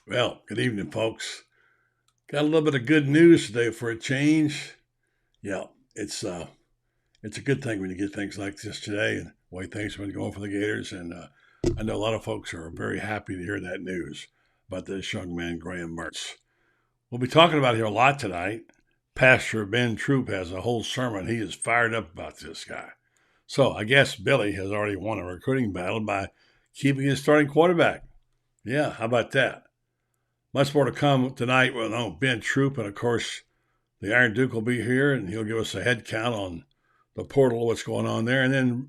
Well, good evening, folks. Got a little bit of good news today for a change. Yeah, it's a good thing when you get things like this today, and the way things have been going for the Gators. And I know a lot of folks are very happy to hear that news about this young man, Graham Mertz. We'll be talking about it here a lot tonight. Pastor Ben Troupe has a whole sermon. He is fired up about this guy. So I guess Billy has already won a recruiting battle by keeping his starting quarterback. Yeah, how about that? Much more to come tonight with Ben Troupe, and of course, the Iron Duke will be here, and he'll give us a head count on the portal, what's going on there. And then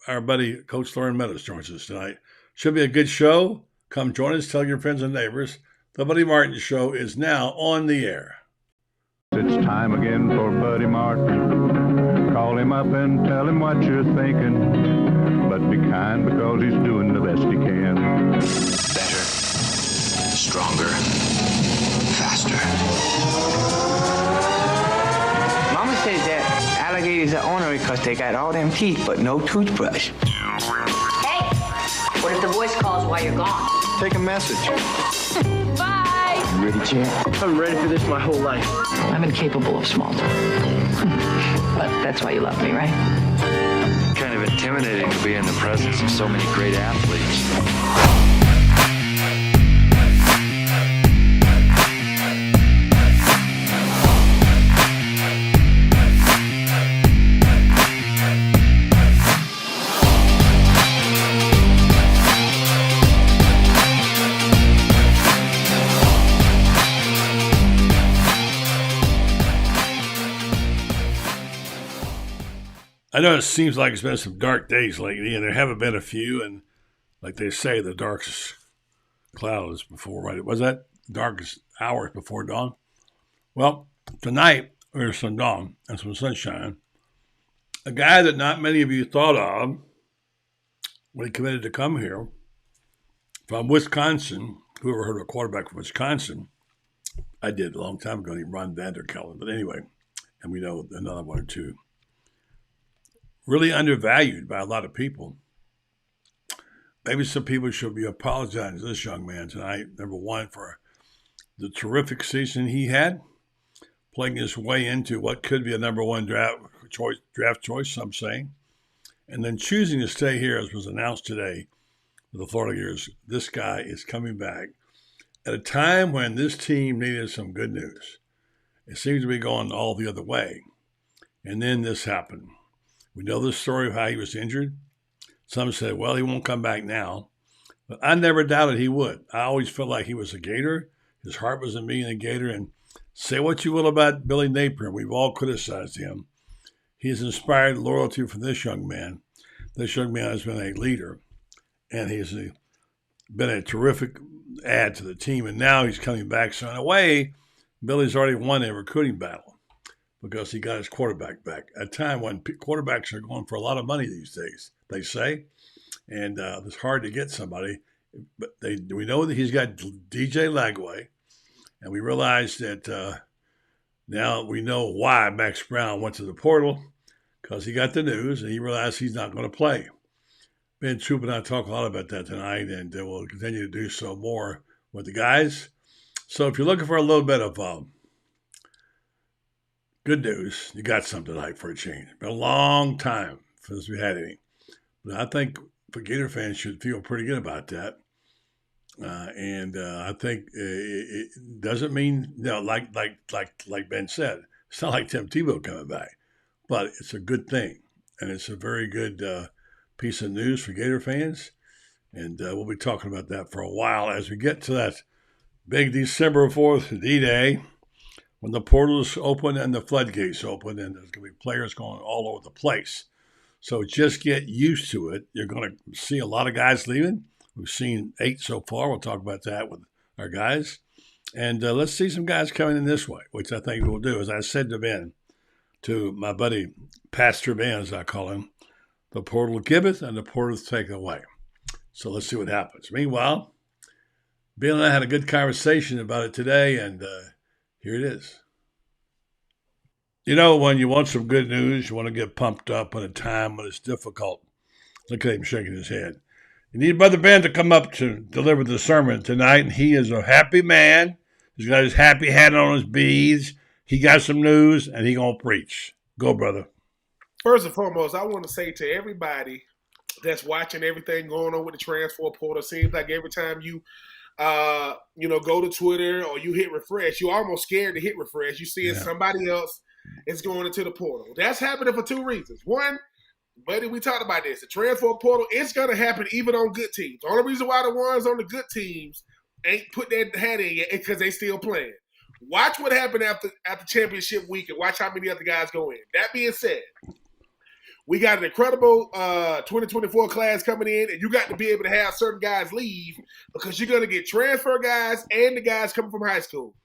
our buddy, Coach Loren Meadows, joins us tonight. Should be a good show. Come join us. Tell your friends and neighbors. The Buddy Martin Show is now on the air. It's time again for Buddy Martin. Call him up and tell him what you're thinking. But be kind because he's doing the best he can. Better, stronger, faster. Mama says that alligators are ornery because they got all them teeth but no toothbrush. Hey, what if the voice calls while you're gone? Take a message. Bye. You ready, champ? I'm ready for this my whole life. I'm incapable of small talk. But that's why you love me, right? Kind of intimidating to be in the presence of so many great athletes. I know it seems like it's been some dark days lately, and there haven't been a few. And like they say, the darkest cloud is before, right? Was that darkest hours before dawn? Well, tonight there's some dawn and some sunshine. A guy that not many of you thought of when he committed to come here from Wisconsin. Whoever heard of a quarterback from Wisconsin? I did a long time ago, named Ron Vanderkellen. But anyway, and we know another one or two. Really undervalued by a lot of people. Maybe some people should be apologizing to this young man tonight. Number one, for the terrific season he had, playing his way into what could be a number one draft choice, some saying, and then choosing to stay here, as was announced today with the Florida Gators. This guy is coming back at a time when this team needed some good news. It seems to be going all the other way. And then this happened. We know the story of how he was injured. Some said, well, he won't come back now. But I never doubted he would. I always felt like he was a Gator. His heart was in being a Gator. And say what you will about Billy Napier, we've all criticized him. He has inspired loyalty from this young man. This young man has been a leader. And he's been a terrific add to the team. And now he's coming back. So in a way, Billy's already won a recruiting battle, because he got his quarterback back at a time when quarterbacks are going for a lot of money these days, they say. And it's hard to get somebody. But we know that he's got DJ Lagway, and we realize that now we know why Max Brown went to the portal, because he got the news, and he realized he's not going to play. Ben Troupe and I talk a lot about that tonight, and we'll continue to do so more with the guys. So if you're looking for a little bit of good news, you got something tonight for a change. It's been a long time since we had any. But I think for Gator fans should feel pretty good about that. I think it doesn't mean, like Ben said, it's not like Tim Tebow coming back. But it's a good thing. And it's a very good piece of news for Gator fans. And we'll be talking about that for a while as we get to that big December 4th D-Day, when the portals open and the floodgates open, and there's going to be players going all over the place. So just get used to it. You're going to see a lot of guys leaving. We've seen 8 so far. We'll talk about that with our guys. And let's see some guys coming in this way, which I think we'll do. As I said to Ben, to my buddy Pastor Ben, as I call him, the portal giveth and the portal taketh away. So let's see what happens. Meanwhile, Ben and I had a good conversation about it today, and here it is. You know, when you want some good news, you want to get pumped up at a time when it's difficult. Look at him shaking his head. You need Brother Ben to come up to deliver the sermon tonight, and he is a happy man. He's got his happy hat on his beads. He got some news, and he gonna preach. Go, brother. First and foremost, I want to say to everybody that's watching everything going on with the transfer portal, seems like every time you go to Twitter or you hit refresh, you're almost scared to hit refresh. You see somebody else is going into the portal. That's happening for two reasons. One, buddy, we talked about this. The transfer portal, it's going to happen even on good teams. The only reason why the ones on the good teams ain't put their hat in yet is because they still playing. Watch what happened after championship week and watch how many other guys go in. That being said, we got an incredible 2024 class coming in, and you got to be able to have certain guys leave because you're going to get transfer guys and the guys coming from high school.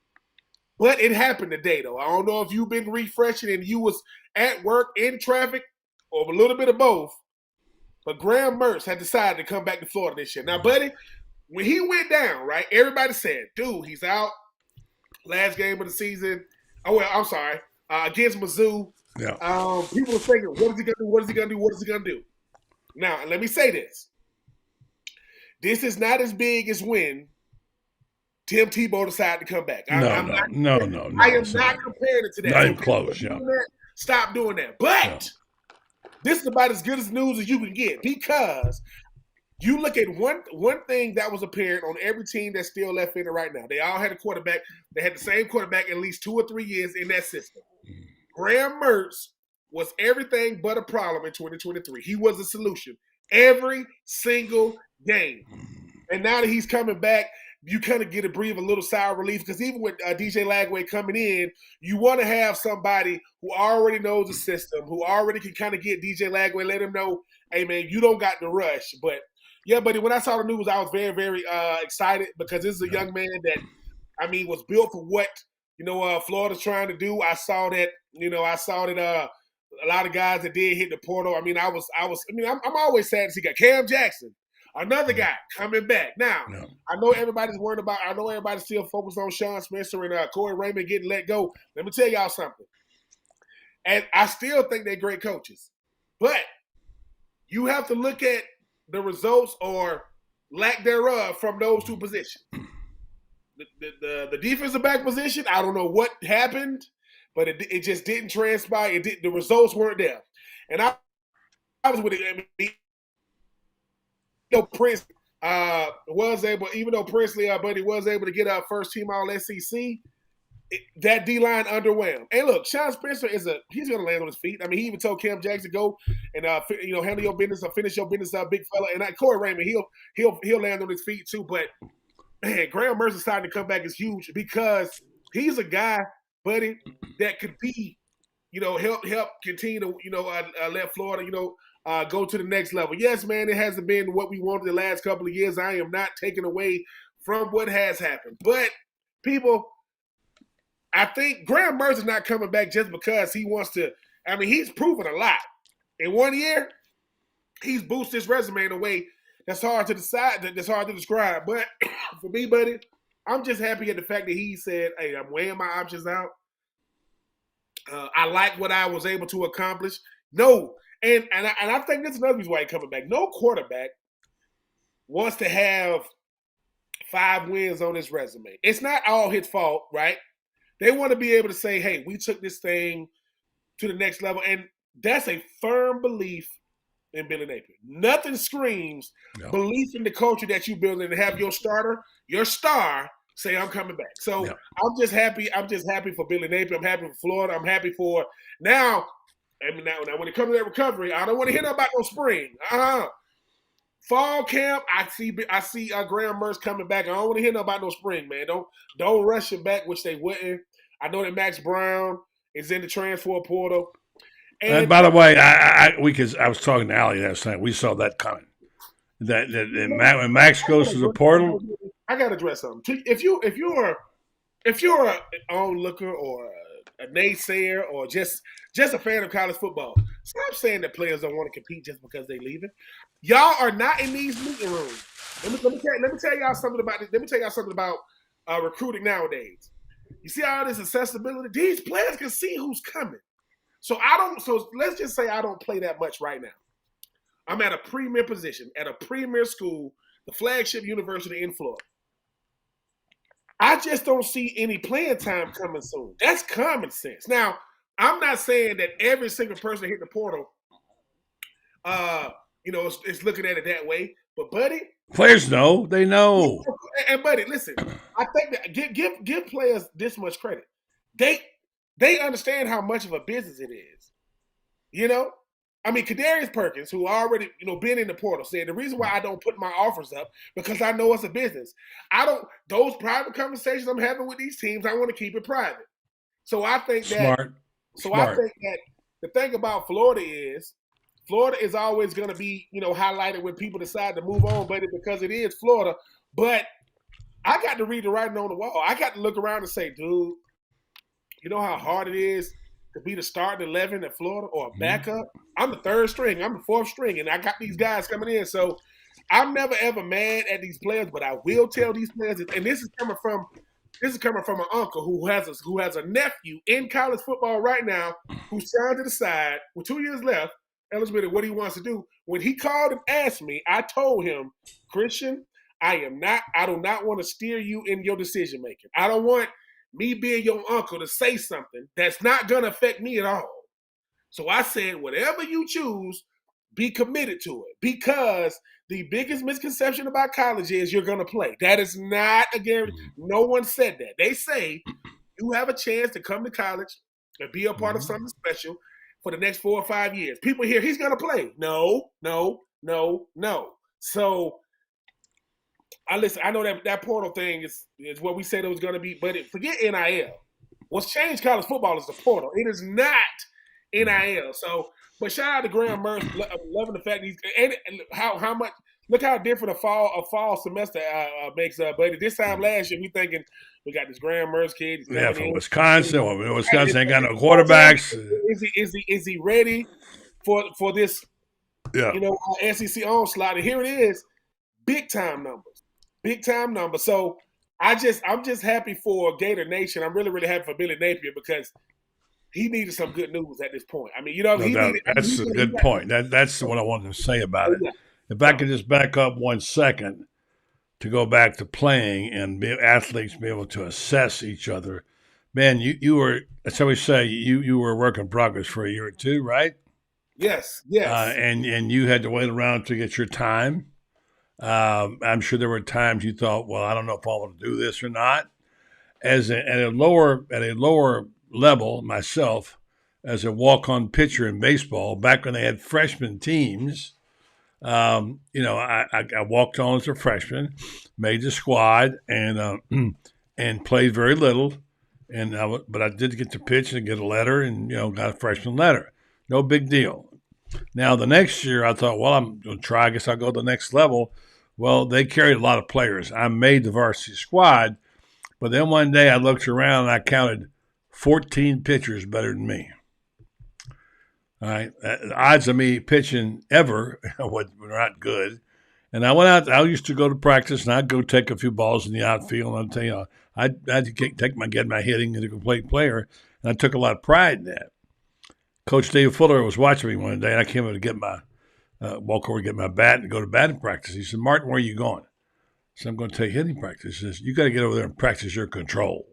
But it happened today, though. I don't know if you've been refreshing and you was at work in traffic or a little bit of both, but Graham Mertz had decided to come back to Florida this year. Now, buddy, when he went down, right, everybody said, dude, he's out. Last game of the season. Oh, well, I'm sorry. Against Mizzou. Yeah. People were thinking, what is he going to do? What is he going to do? What is he going to do? Now, let me say this. This is not as big as when Tim Tebow decided to come back. No. I am not comparing it to that. Not even close, yeah. Stop doing that. But this is about as good as news as you can get because you look at one thing that was apparent on every team that's still left in it right now. They all had a quarterback. They had the same quarterback at least 2 or 3 years in that system. Graham Mertz was everything but a problem in 2023. He was a solution every single game. And now that he's coming back, you kind of get to breathe a little sigh of relief because even with DJ Lagway coming in, you want to have somebody who already knows the system, who already can kind of get DJ Lagway, let him know, hey, man, you don't got to rush. But, yeah, buddy, when I saw the news, I was very, very excited because this is a young man that, was built for what, Florida's trying to do. I saw that a lot of guys that did hit the portal. I'm always sad to see Cam Jackson, another guy coming back. Now, I know everybody's worried about, everybody's still focused on Sean Spencer and Corey Raymond getting let go. Let me tell y'all something. And I still think they're great coaches. But you have to look at the results or lack thereof from those two positions. The defensive back position, I don't know what happened, but it just didn't transpire. The results weren't there. And I was with it. Prince was able, even though Princely, buddy, was able to get our first team all SEC, that D-line underwhelmed. And look, Sean Spencer he's going to land on his feet. He even told Cam Jackson go and handle your business or finish your business, big fella. And Corey Raymond, he'll land on his feet too. But man, Graham Mertz decided to come back is huge because he's a guy, buddy, that could be, help continue to, let Florida, go to the next level. Yes, man, it hasn't been what we wanted the last couple of years. I am not taking away from what has happened. But people, I think Graham Mertz is not coming back just because he wants to. He's proven a lot. In 1 year, he's boosted his resume in a way that's hard to decide, that's hard to describe. But for me, buddy, I'm just happy at the fact that he said, hey, I'm weighing my options out. I like what I was able to accomplish. No, and I think that's another reason why he's coming back. No quarterback wants to have 5 wins on his resume. It's not all his fault, right? They want to be able to say, hey, we took this thing to the next level. And that's a firm belief in Billy Napier. Nothing screams belief in the culture that you build and have your star say, I'm coming back. So I'm just happy. I'm just happy for Billy Napier. I'm happy for Florida. I'm happy for now when it comes to that recovery, I don't want to hear about no spring. Fall camp, I see Graham Mertz coming back. I don't want to hear about no spring, man. Don't rush him back, which they wouldn't. I know that Max Brown is in the transfer portal. And by the way, I was talking to Allie last night. We saw that coming. That when Max goes to the portal, I got to address something. If you're an onlooker or a naysayer or just a fan of college football, stop saying that players don't want to compete just because they're leaving. Y'all are not in these meeting rooms. Let me tell y'all something about this. Let me tell y'all something about recruiting nowadays. You see all this accessibility? These players can see who's coming. So let's just say I don't play that much right now. I'm at a premier position, at a premier school, the flagship university in Florida. I just don't see any playing time coming soon. That's common sense. Now, I'm not saying that every single person that hit the portal, is looking at it that way. But, buddy, players know. They know. And buddy, listen, I think that give players this much credit. They understand how much of a business it is. You know? I mean, Kadarius Perkins, who already, been in the portal, said the reason why I don't put my offers up because I know it's a business. Those private conversations I'm having with these teams, I want to keep it private. So I think that I think that the thing about Florida is always going to be, highlighted when people decide to move on, buddy, because it is Florida. But I got to read the writing on the wall. I got to look around and say, dude, you know how hard it is to be the starting 11 at Florida or a backup? I'm the third string. I'm the fourth string, and I got these guys coming in. So I'm never, ever mad at these players, but I will tell these players, and this is coming from an uncle who has a nephew in college football right now who's trying to decide with 2 years left, eligibility, what he wants to do. When he called and asked me, I told him, Christian, I do not want to steer you in your decision making. I don't want me being your uncle to say something that's not going to affect me at all. So I said, whatever you choose, be committed to it, because the biggest misconception about college is you're going to play. That is not a guarantee. No one said that. They say you have a chance to come to college and be a part of something special for the next 4 or 5 years. People hear he's going to play. No. So I know that portal thing is what we said it was going to be, but forget NIL. What's changed college football is the portal. It is not NIL. So, but shout out to Graham Mertz, loving the fact he's and how much. Look how different a fall semester makes up. But this time last year, we thinking we got this Graham Mertz kid. Yeah, from Wisconsin. Well, Wisconsin ain't got no quarterbacks. Is he ready for this? Yeah. SEC onslaught. And here it is, big time numbers. So I'm just happy for Gator Nation. I'm really, really happy for Billy Napier because he needed some good news at this point. I mean, that's a good point. That's what I wanted to say about it. Yeah. If I could just back up 1 second to go back to playing and athletes be able to assess each other, man, you were, that's how we say, you were a work in progress for a year or two, right? Yes. And you had to wait around to get your time. I'm sure there were times you thought, well, I don't know if I want to do this or not. At a lower level, myself, as a walk-on pitcher in baseball, back when they had freshman teams, I walked on as a freshman, made the squad, and played very little. But I did get to pitch and get a letter, and got a freshman letter. No big deal. Now the next year, I thought, well, I'm going to try. I guess I'll go to the next level. Well, they carried a lot of players. I made the varsity squad, but then one day I looked around and I counted 14 pitchers better than me. All right, the odds of me pitching ever were not good. And I went out. I used to go to practice, and I'd go take a few balls in the outfield. And I'd tell you, I'd get my hitting as a complete player, and I took a lot of pride in that. Coach Dave Fuller was watching me one day, and I came over to get walk over to get my bat and go to batting practice. He said, "Martin, where are you going?" I said, "I'm going to take hitting practice." He says, "You got to get over there and practice your control."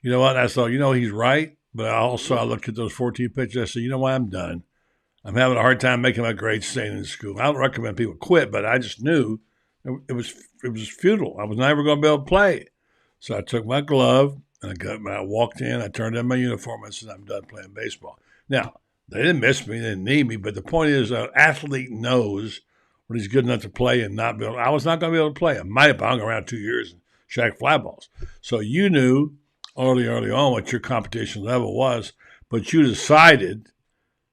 You know what? I thought, he's right. But I looked at those 14 pitches. I said, you know what? I'm done. I'm having a hard time making my grades staying in school. I don't recommend people quit, but I just knew it was futile. I was never going to be able to play. So I took my glove and I walked in. I turned in my uniform. I said, I'm done playing baseball. Now, they didn't miss me. They didn't need me. But the point is, an athlete knows when he's good enough to play and not be able. I was not going to be able to play. I might have hung around 2 years and shagged fly balls. So you knew early on what your competition level was, but you decided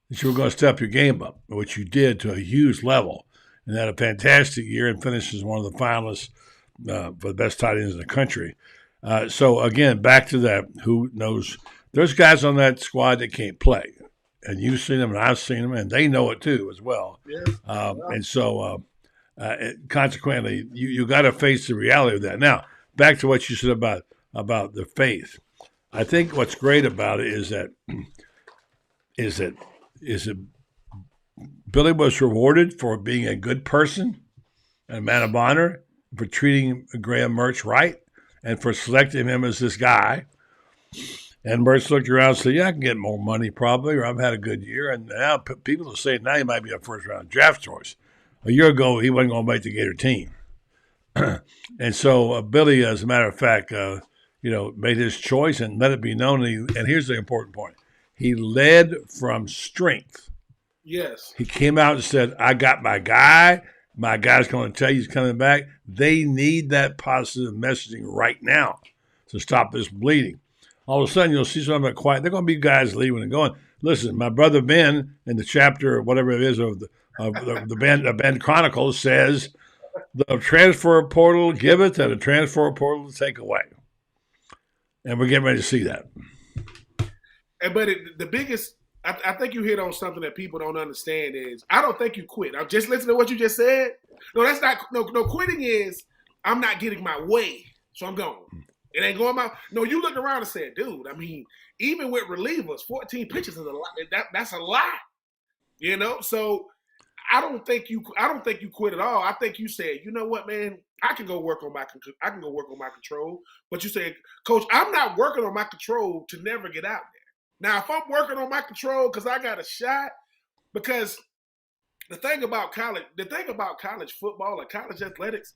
that you were going to step your game up, which you did to a huge level, and had a fantastic year and finished as one of the finalists for the best tight ends in the country. So, again, back to that, who knows? There's guys on that squad that can't play, and you've seen them and I've seen them, and they know it too as well. Yeah. And so, consequently, you got to face the reality of that. Now, back to what you said about the faith. I think what's great about it is that Billy was rewarded for being a good person, a man of honor, for treating Graham Mertz right, and for selecting him as this guy. And Mertz looked around and said, yeah, I can get more money probably, or I've had a good year. And now people are saying now he might be a first-round draft choice. A year ago, he wasn't going to make the Gator team. And so Billy, as a matter of fact, made his choice and let it be known. And here's the important point. He led from strength. Yes. He came out and said, I got my guy. My guy's going to tell you he's coming back. They need that positive messaging right now to stop this bleeding. All of a sudden, you'll see something quiet. They're going to be guys leaving and going. Listen, my brother Ben, in the chapter, whatever it is, of the Ben Chronicles, says the transfer portal giveth and the transfer portal take away. And we're getting ready to see that. But the biggest, I think you hit on something that people don't understand is, I don't think you quit. I'm just listening to what you just said. No, that's not, no, quitting is, I'm not getting my way, so I'm gone. It ain't going my, no, you look around and say, dude, I mean, even with relievers, 14 pitches is a lot. That's a lot, So I don't think you quit at all. I think you said, you know what, man, I can go work on my control. But you said, Coach, I'm not working on my control to never get out there. Now, if I'm working on my control because I got a shot, because the thing about college football or college athletics,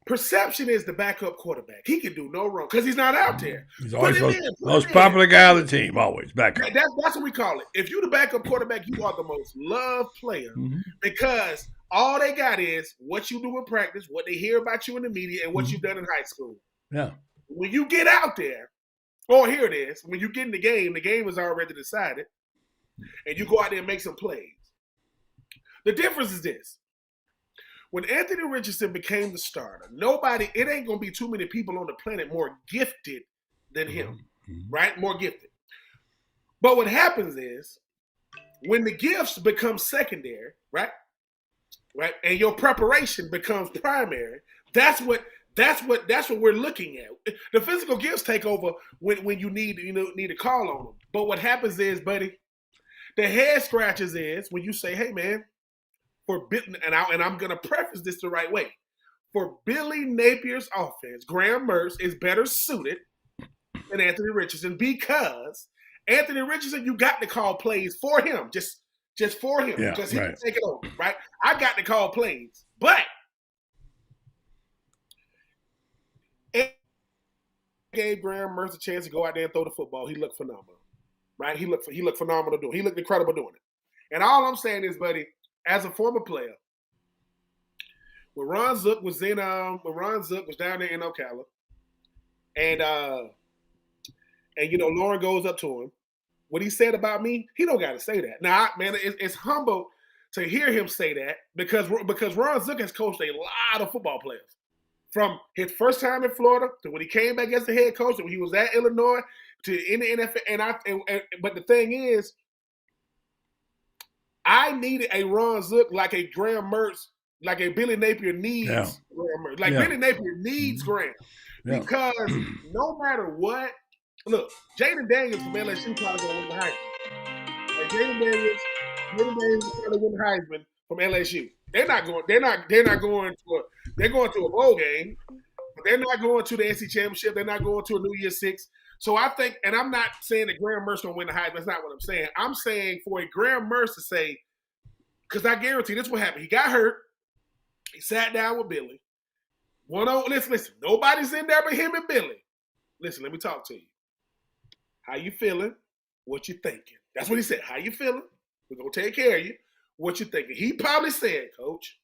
perception is the backup quarterback. He can do no wrong because he's not out there. He's always most popular guy on the team, always backup. That's what we call it. If you're the backup quarterback, you are the most loved player because all they got is what you do in practice, what they hear about you in the media, and what you've done in high school. Yeah. When you get out there, here it is. When you get in the game is already decided, and you go out there and make some plays. The difference is this. When Anthony Richardson became the starter, it ain't going to be too many people on the planet more gifted than him, right? More gifted. But what happens is when the gifts become secondary, right? And your preparation becomes primary, that's what we're looking at. The physical gifts take over when you need to call on them. But what happens is, buddy, the head scratches is when you say, hey, man, and I'm going to preface this the right way. For Billy Napier's offense, Graham Mertz is better suited than Anthony Richardson because Anthony Richardson, you got to call plays for him, just for him, because he can take it over, right? I got to call plays, but it gave Graham Mertz a chance to go out there and throw the football. He looked phenomenal, right? He looked phenomenal doing it. He looked incredible doing it. And all I'm saying is, buddy, as a former player, when Ron Zook was down there in Ocala, and Loren goes up to him, what he said about me, he don't got to say that. Now, man, it's humble to hear him say that because Ron Zook has coached a lot of football players, from his first time in Florida to when he came back as the head coach, to when he was at Illinois to in the NFL. But the thing is, I needed a Ron Zook like a Graham Mertz, like a Billy Napier needs Graham Mertz. Billy Napier needs Graham. Because no matter what, look, Jaden Daniels from LSU probably going to win the Heisman. Like Jaden Daniels probably win the Heisman from LSU. They're going to a bowl game, but they're not going to the SEC championship. They're not going to a New Year's Six. So I think, and I'm not saying that Graham Mertz going to win the Heisman. That's not what I'm saying. I'm saying for a Graham Mertz to say, because I guarantee this will happen. He got hurt. He sat down with Billy. Listen, nobody's in there but him and Billy. Listen, let me talk to you. How you feeling? What you thinking? That's what he said. How you feeling? We're going to take care of you. What you thinking? He probably said, Coach,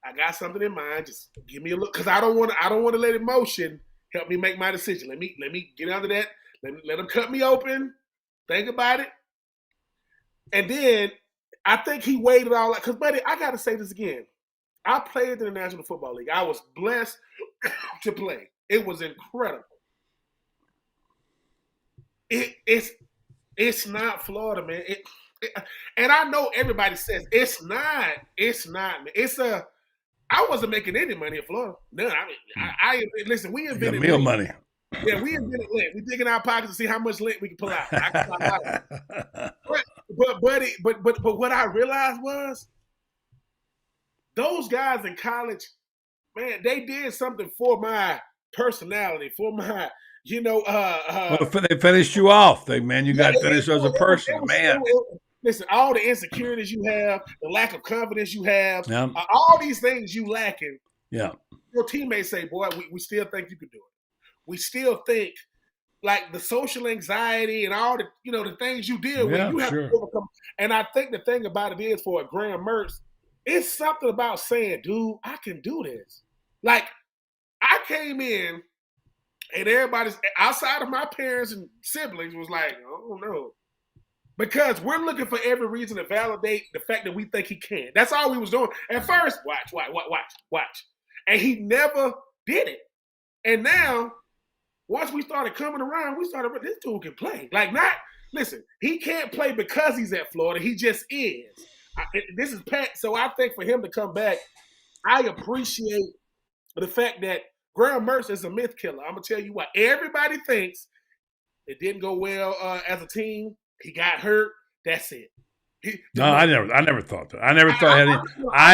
I got something in mind. Just give me a look. Because I don't want to let emotion help me make my decision. Let me get under that. Let them cut me open. Think about it. And then I think he weighed it all out. Because, buddy, I got to say this again. I played in the National Football League. I was blessed to play. It was incredible. It's not Florida, man. And I know everybody says it's not. Man. I wasn't making any money in Florida. No, listen, we invented meal money. Yeah, we invented lint. We dig in our pockets to see how much lint we can pull out. I can pull a lot of it. But what I realized was those guys in college, man, they did something for my personality, for my, well, they finished you off. You got finished as a person, man. Listen, all the insecurities you have, the lack of confidence you have, Yeah. all these things you lacking. Yeah. Your teammates say, boy, we still think you can do it. We still think, like, the social anxiety and all the, the things you deal with, you have to overcome. And I think the thing about it is, for a Graham Mertz, it's something about saying, dude, I can do this. Like, I came in and everybody's outside of my parents and siblings was like, oh no. Because we're looking for every reason to validate the fact that we think he can. That's all we was doing. At first, watch. And he never did it. And now, once we started coming around, this dude can play. Listen, he can't play because he's at Florida. He just is. This is Pat. So I think for him to come back, I appreciate the fact that Graham Mertz is a myth killer. I'm going to tell you what. Everybody thinks it didn't go well as a team. He got hurt. That's it. I never thought that. I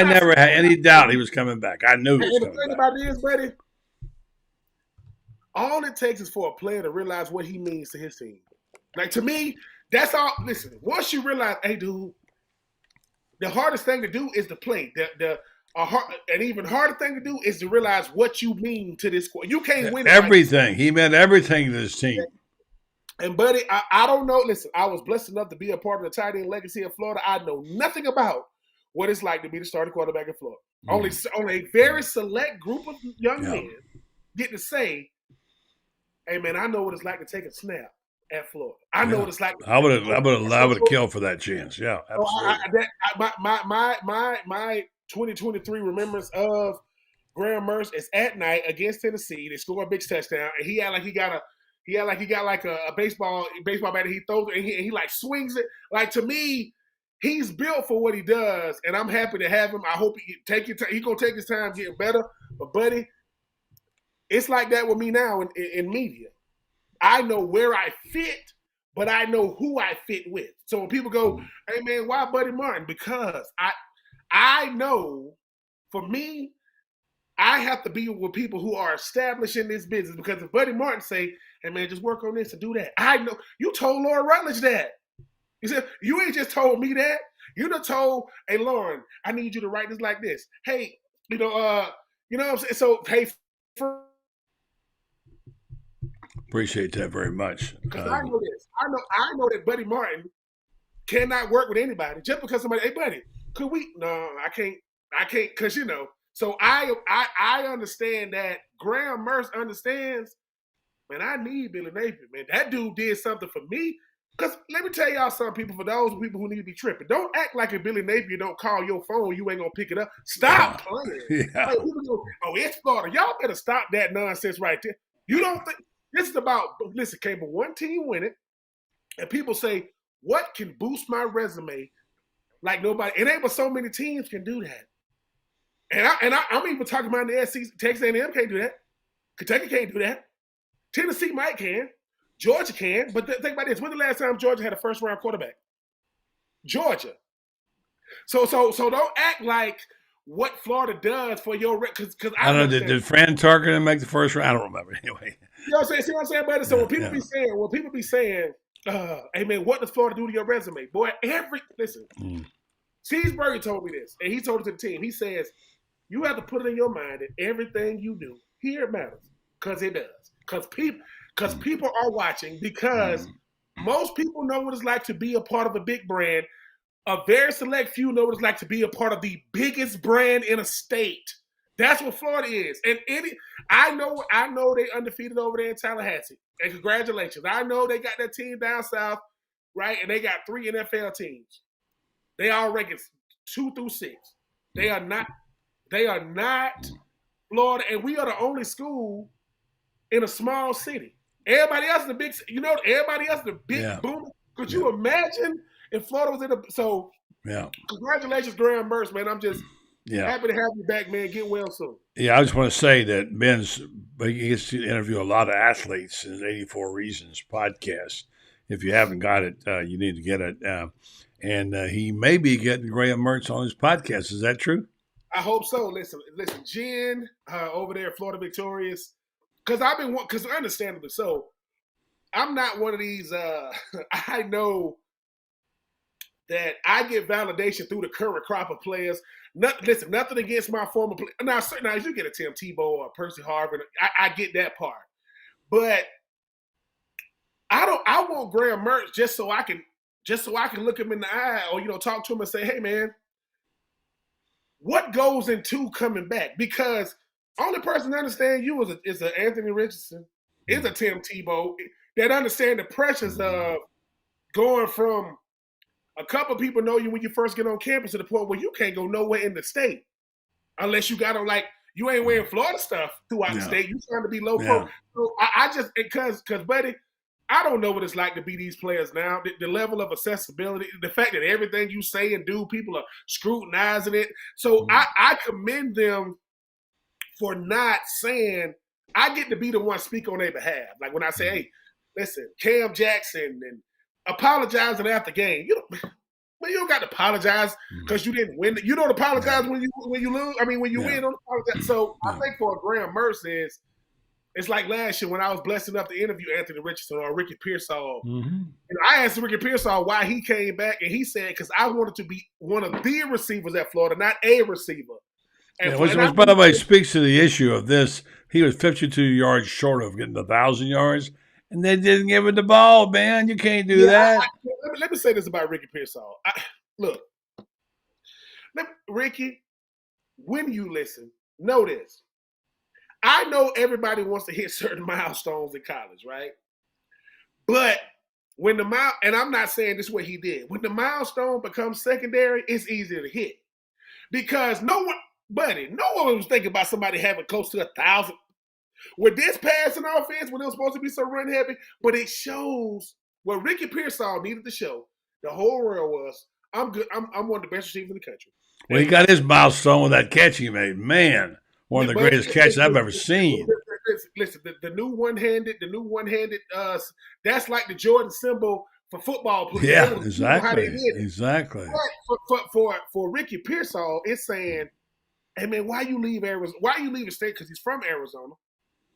never had any doubt he was coming back. I knew he was coming back. The thing about it is, buddy, all it takes is for a player to realize what he means to his team. Like, to me, that's all. Listen, once you realize, hey, dude, the hardest thing to do is to play. An even harder thing to do is to realize what you mean to this squad. You can't win everything. He meant everything to his team. And, buddy, I don't know. Listen, I was blessed enough to be a part of the tight end legacy of Florida. I know nothing about what it's like to be the starting quarterback in Florida. Only a very select group of young men get to say, hey, man, I know what it's like to take a snap at Florida. I know what it's like. I would have killed for that chance. Yeah, absolutely. My 2023 remembrance of Graham Mertz is at night against Tennessee. They score a big touchdown, and he had like he got a baseball bat, and he throws it, and he like swings it. Like, to me, he's built for what he does, and I'm happy to have him. I hope he's gonna take his time getting better. But, buddy, it's like that with me now in media. I know where I fit, but I know who I fit with. So when people go, hey, man, why Buddy Martin? Because I know, for me, I have to be with people who are established in this business. Because if Buddy Martin say, hey, man, just work on this and do that. I know. You told Loren Rutledge that. He said, you ain't just told me that. You done told, hey, Loren, I need you to write this like this. Hey, you know what I'm saying? So, hey, appreciate that very much. Because I know this. I know that Buddy Martin cannot work with anybody just because somebody, hey, buddy, could we? No, I can't, because, So I understand that Graham Mertz understands, man, I need Billy Napier, man. That dude did something for me. Because let me tell y'all something, people, for those people who need to be tripping, don't act like if Billy Napier don't call your phone, you ain't going to pick it up. Stop playing. Yeah. Like, people go, oh, it's Florida. Y'all better stop that nonsense right there. You don't think – this is about – listen, came but one team win it, and people say, what can boost my resume like nobody – it ain't but so many teams can do that. And I'm even talking about the SEC. Texas A&M can't do that. Kentucky can't do that. Tennessee might can. Georgia can. But think about this. When's the last time Georgia had a first-round quarterback? Georgia. So don't act like what Florida does for your – because I don't know. Did Franz Tarkenton make the first round? I don't remember anyway. You know what I'm saying? See what I'm saying, buddy? So when people be saying, hey, man, what does Florida do to your resume? Boy, listen. Seesburger told me this, and he told it to the team. He says, you have to put it in your mind that everything you do here matters, because it does. Because people are watching, because most people know what it's like to be a part of a big brand. A very select few know what it's like to be a part of the biggest brand in a state. That's what Florida is. And I know they undefeated over there in Tallahassee. And congratulations. I know they got that team down south, right? And they got 3 NFL teams. They all rank 2 through 6. They are not Florida, and we are the only school in a small city. Everybody else is the big, everybody else is the big boom. Could you imagine if Florida was in so congratulations, Graham Mertz, man. Yeah. Happy to have you back, man. Get well soon. Yeah, I just want to say that he gets to interview a lot of athletes in his 84 Reasons podcast. If you haven't got it, you need to get it. And he may be getting Graham Mertz on his podcast. Is that true? I hope so. Listen, Jen over there at Florida Victorious, because understandably so, I'm not one of these. I know that I get validation through the current crop of players. Nothing against my former players. Now, you get a Tim Tebow or Percy Harvin. I get that part, but I want Graham Mertz just so I can look him in the eye or talk to him and say, hey man, what goes into coming back? Because only person that understands you is a Anthony Richardson, is a Tim Tebow that understand the pressures of going from a couple people know you when you first get on campus to the point where you can't go nowhere in the state unless you got on you ain't wearing Florida stuff throughout the state. You trying to be low pro. So I just because buddy, I don't know what it's like to be these players now. The level of accessibility, the fact that everything you say and do, people are scrutinizing it. So I commend them for not saying. I get to be the one speak on their behalf. Like when I say, hey, listen, Cam Jackson and apologizing after game. You don't got to apologize because you didn't win. You don't apologize when you lose. I mean, when you win, don't apologize. So I think for Graham Mertz it's like last year when I was blessed enough to interview Anthony Richardson or Ricky Pearsall. And I asked Ricky Pearsall why he came back, and he said, because I wanted to be one of the receivers at Florida, not a receiver. Which, by the way, speaks to the issue of this. He was 52 yards short of getting 1,000 yards. And they didn't give it the ball, man. You can't do that. Let me say this about Ricky Pearsall. Ricky, when you listen, know this. I know everybody wants to hit certain milestones in college, right? But when and I'm not saying this is what he did. When the milestone becomes secondary, it's easier to hit. Because no one was thinking about somebody having close to 1,000. With this passing offense, when it was supposed to be so run heavy, but it shows what Ricky Pearsall needed to show. The whole world was, I'm good. I'm one of the best receivers in the country. Well, he got his milestone with that catch he made. Man, one of the greatest catches I've ever seen. Listen, the new one-handed, that's like the Jordan symbol for football players. Yeah, exactly. Exactly. But for Ricky Pearsall, it's saying, hey man, why you leave Arizona? Why you leave the state? Because he's from Arizona.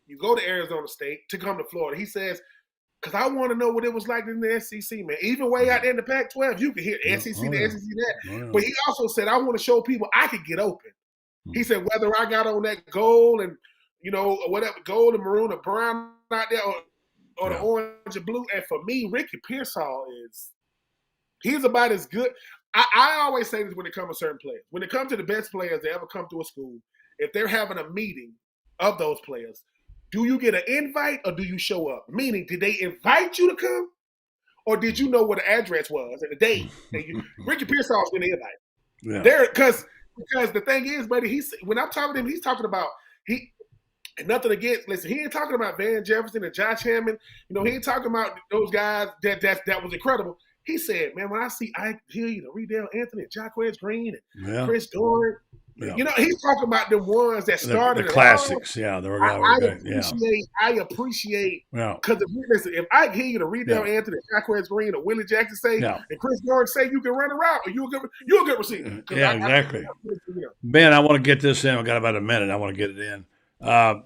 You go to Arizona State to come to Florida. He says, because I want to know what it was like in the SEC, man. Even way out there in the Pac-12, you can hear SEC, SEC that. Yeah. But he also said, I want to show people I could get open. He said, whether I got on that gold and, whatever, gold and maroon or brown out there or the orange and blue. And for me, Ricky Pearsall he's about as good. I always say this when it comes to certain players. When it comes to the best players that ever come to a school, if they're having a meeting of those players, do you get an invite or do you show up? Meaning, did they invite you to come? Or did you know what the address was and the date? Ricky Pearsall's going to invite. Yeah. Because the thing is, buddy, when I'm talking to him, he's talking about and nothing against. Listen, he ain't talking about Van Jefferson and Josh Hammond. He ain't talking about those guys that was incredible. He said, man, when I hear Riddell Anthony, Jacquez Green, and Chris Doran, he's talking about the ones that started the classics. I appreciate because if I hear you to Riddell Anthony, Jacquez Green, or Willie Jackson say, and Chris Doran say you can run a route, or you're a good receiver. Yeah, exactly. Ben, I want to get this in. I got about a minute. I want to get it in.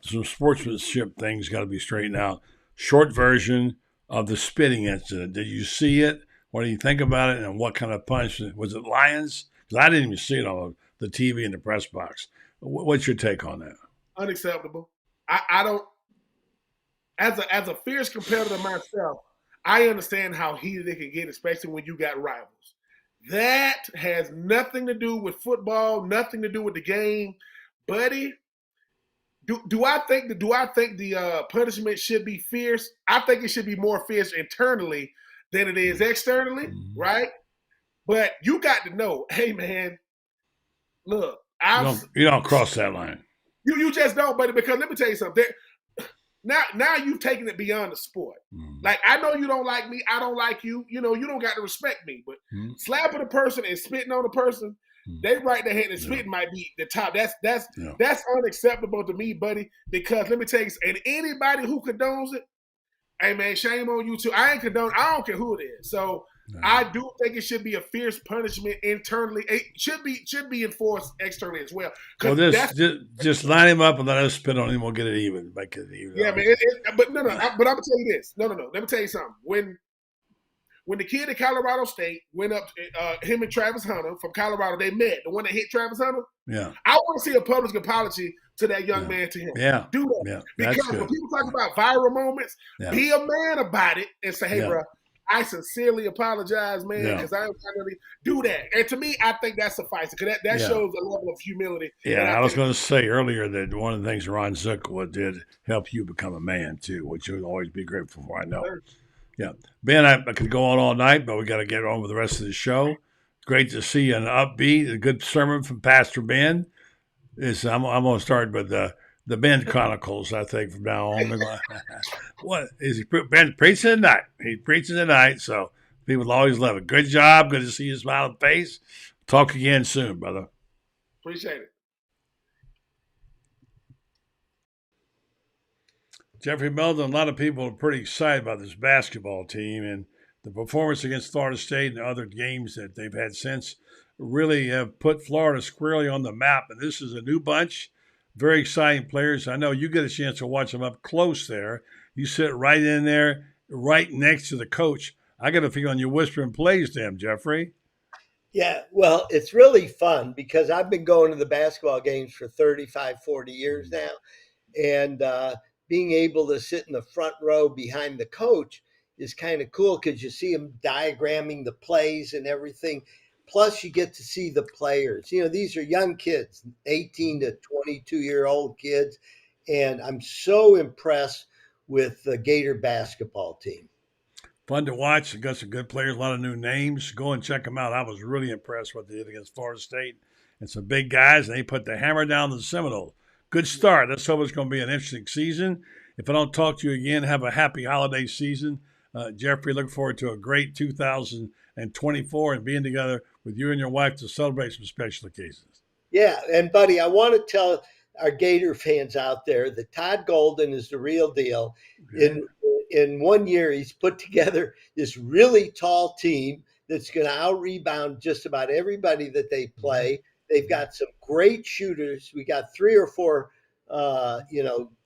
Some sportsmanship things got to be straightened out. Short version of the spitting incident. Did you see it? What do you think about it? And what kind of punishment? Was it Lions? Because I didn't even see it on the TV in the press box. What's your take on that? Unacceptable. I don't. As a fierce competitor myself, I understand how heated it can get, especially when you got rivals. That has nothing to do with football, nothing to do with the game, buddy. Do I think the punishment should be fierce? I think it should be more fierce internally than it is externally, right? But you got to know, hey man, look, you don't cross that line. You just don't, buddy. Because let me tell you something. Now you've taken it beyond the sport. Like I know you don't like me, I don't like you. You don't got to respect me. But slapping a person and spitting on a person, They right there hitting the spitting might be the top. That's unacceptable to me, buddy. Because let me tell you, and anybody who condones it, hey man, shame on you too. I don't care who it is. So I do think it should be a fierce punishment internally. It should be enforced externally as well. Well, just line him up and let us spit on him. We'll get it even. Make it even. Yeah, man. But I'm gonna tell you this. No. Let me tell you something. When the kid at Colorado State went up, him and Travis Hunter from Colorado, they met. The one that hit Travis Hunter. Yeah. I want to see a public apology to that young man, to him. Yeah. Do that. Yeah. Because when people talk about viral moments, be a man about it and say, hey, bro, I sincerely apologize, man, because I don't really do that. And to me, I think that suffices because that shows a level of humility. Yeah, I was going to say earlier that one of the things Ron Zook did help you become a man, too, which you'll always be grateful for, I know. Sure. Yeah. Ben, I could go on all night, but we got to get on with the rest of the show. Great to see an upbeat, a good sermon from Pastor Ben. I'm going to start with the Ben Chronicles, I think, from now on. What is he? Ben preaching tonight. He's preaching tonight, so people always love it. Good job. Good to see your smiling face. Talk again soon, brother. Appreciate it. Jeffrey Meldon, a lot of people are pretty excited about this basketball team, and the performance against Florida State and other games that they've had since really have put Florida squarely on the map. And this is a new bunch, very exciting players. I know you get a chance to watch them up close there. You sit right in there, right next to the coach. I got a feeling you're whispering plays to him, Jeffrey. Yeah, well, it's really fun because I've been going to the basketball games for 35, 40 years now. And being able to sit in the front row behind the coach is kind of cool because you see him diagramming the plays and everything. Plus, you get to see the players. You know, these are young kids, 18 to 22-year-old kids. And I'm so impressed with the Gator basketball team. Fun to watch. Got some good players, a lot of new names. Go and check them out. I was really impressed with what they did against Florida State. And some big guys, and they put the hammer down the Seminoles. Good start. Let's hope it's going to be an interesting season. If I don't talk to you again, have a happy holiday season. Jeffrey, look forward to a great 2024 and being together with you and your wife to celebrate some special occasions. Yeah, and buddy, I want to tell our Gator fans out there that Todd Golden is the real deal. Okay. In 1 year, he's put together this really tall team that's going to out-rebound just about everybody that they play. They've got some great shooters. We got 3 or 4,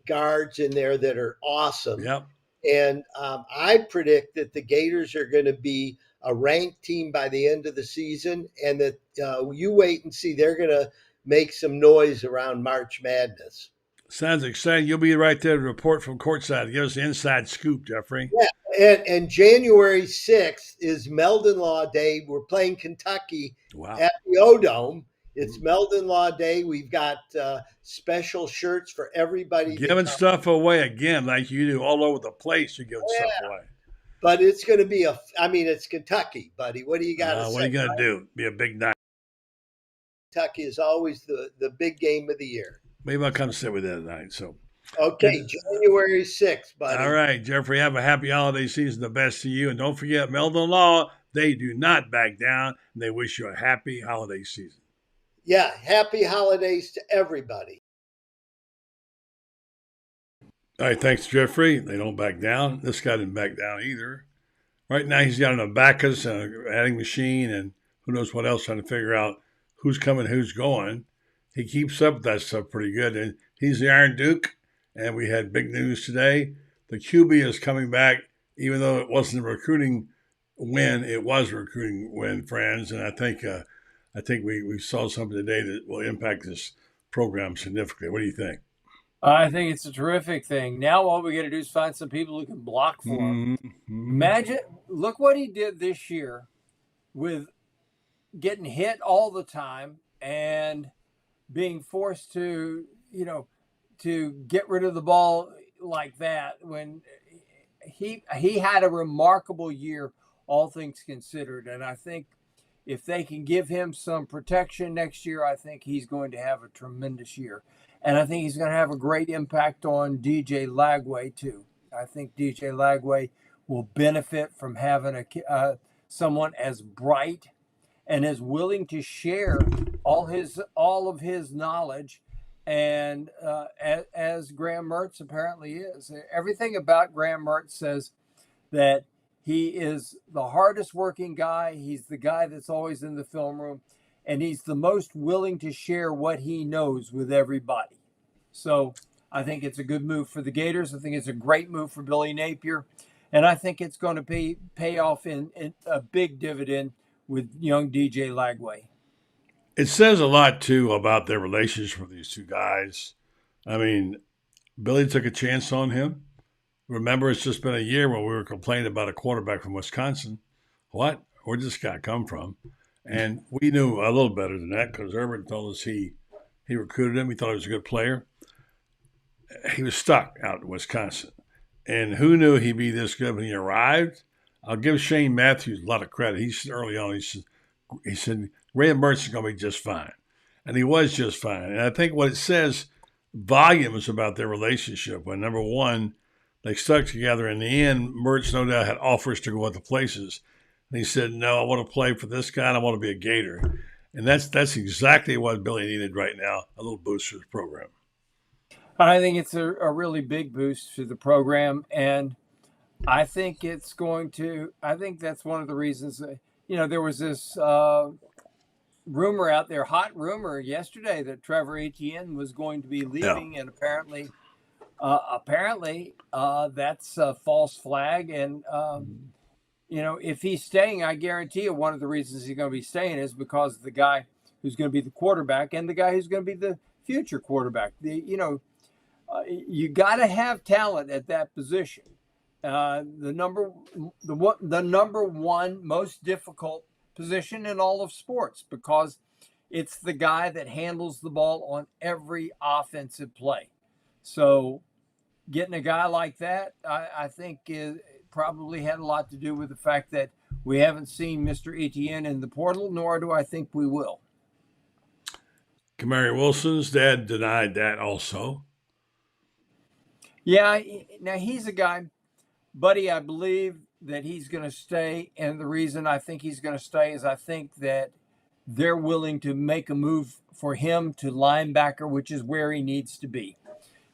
guards in there that are awesome. Yep. And I predict that the Gators are going to be a ranked team by the end of the season, and that you wait and see. They're going to make some noise around March Madness. Sounds exciting. You'll be right there to report from courtside. Give us the inside scoop, Jeffrey. Yeah, and January 6th is Meldon Law Day. We're playing Kentucky at the O-Dome. It's Meldon Law Day. We've got special shirts for everybody. Giving stuff away again like you do all over the place. You're giving stuff away. But it's going to be it's Kentucky, buddy. What do you got to say? What are you going to do? Be a big night. Kentucky is always the big game of the year. Maybe I'll come sit with you tonight. So, okay, January 6th, buddy. All right, Jeffrey, have a happy holiday season. The best to you. And don't forget, Meldon Law, they do not back down. And they wish you a happy holiday season. Yeah, happy holidays to everybody. All right, thanks, Jeffrey. They don't back down. This guy didn't back down either. Right now, he's got an abacus and an adding machine and who knows what else, trying to figure out who's coming, who's going. He keeps up with that stuff pretty good. And he's the Iron Duke, and we had big news today. The QB is coming back, even though it wasn't a recruiting win. It was a recruiting win, Franz, and I think we saw something today that will impact this program significantly. What do you think? I think it's a terrific thing. Now all we got to do is find some people who can block for him. Mm-hmm. Imagine, look what he did this year with getting hit all the time and being forced to get rid of the ball like that when he had a remarkable year, all things considered. And I think if they can give him some protection next year, I think he's going to have a tremendous year. And I think he's going to have a great impact on DJ Lagway, too. I think DJ Lagway will benefit from having someone as bright and as willing to share all of his knowledge, and as Graham Mertz apparently is. Everything about Graham Mertz says that he is the hardest working guy. He's the guy that's always in the film room, and he's the most willing to share what he knows with everybody. So I think it's a good move for the Gators. I think it's a great move for Billy Napier, and I think it's going to pay off in a big dividend with young DJ Lagway. It says a lot, too, about their relationship with these two guys. I mean, Billy took a chance on him. Remember, it's just been a year when we were complaining about a quarterback from Wisconsin. What? Where'd this guy come from? And we knew a little better than that because Urban told us he recruited him. He thought he was a good player. He was stuck out in Wisconsin. And who knew he'd be this good when he arrived? I'll give Shane Matthews a lot of credit. He said early on, he said Graham Mertz is going to be just fine. And he was just fine. And I think what it says volumes about their relationship when, number one, they stuck together. In the end, Mertz no doubt had offers to go other places. And he said, no, I want to play for this guy and I want to be a Gator. And that's exactly what Billy needed right now, a little boost for his program. I think it's a really big boost to the program. And I think that's one of the reasons that, there was this rumor out there, hot rumor yesterday that Trevor Etienne was going to be leaving. Yeah. And apparently that's a false flag. And, if he's staying, I guarantee you one of the reasons he's going to be staying is because of the guy who's going to be the quarterback and the guy who's going to be the future quarterback. You got to have talent at that position. The number one most difficult position in all of sports because it's the guy that handles the ball on every offensive play. So getting a guy like that, I think probably had a lot to do with the fact that we haven't seen Mr. Etienne in the portal, nor do I think we will. Kamari Wilson's dad denied that also. Yeah, now he's a guy, buddy, I believe that he's going to stay. And the reason I think he's going to stay is I think that they're willing to make a move for him to linebacker, which is where he needs to be.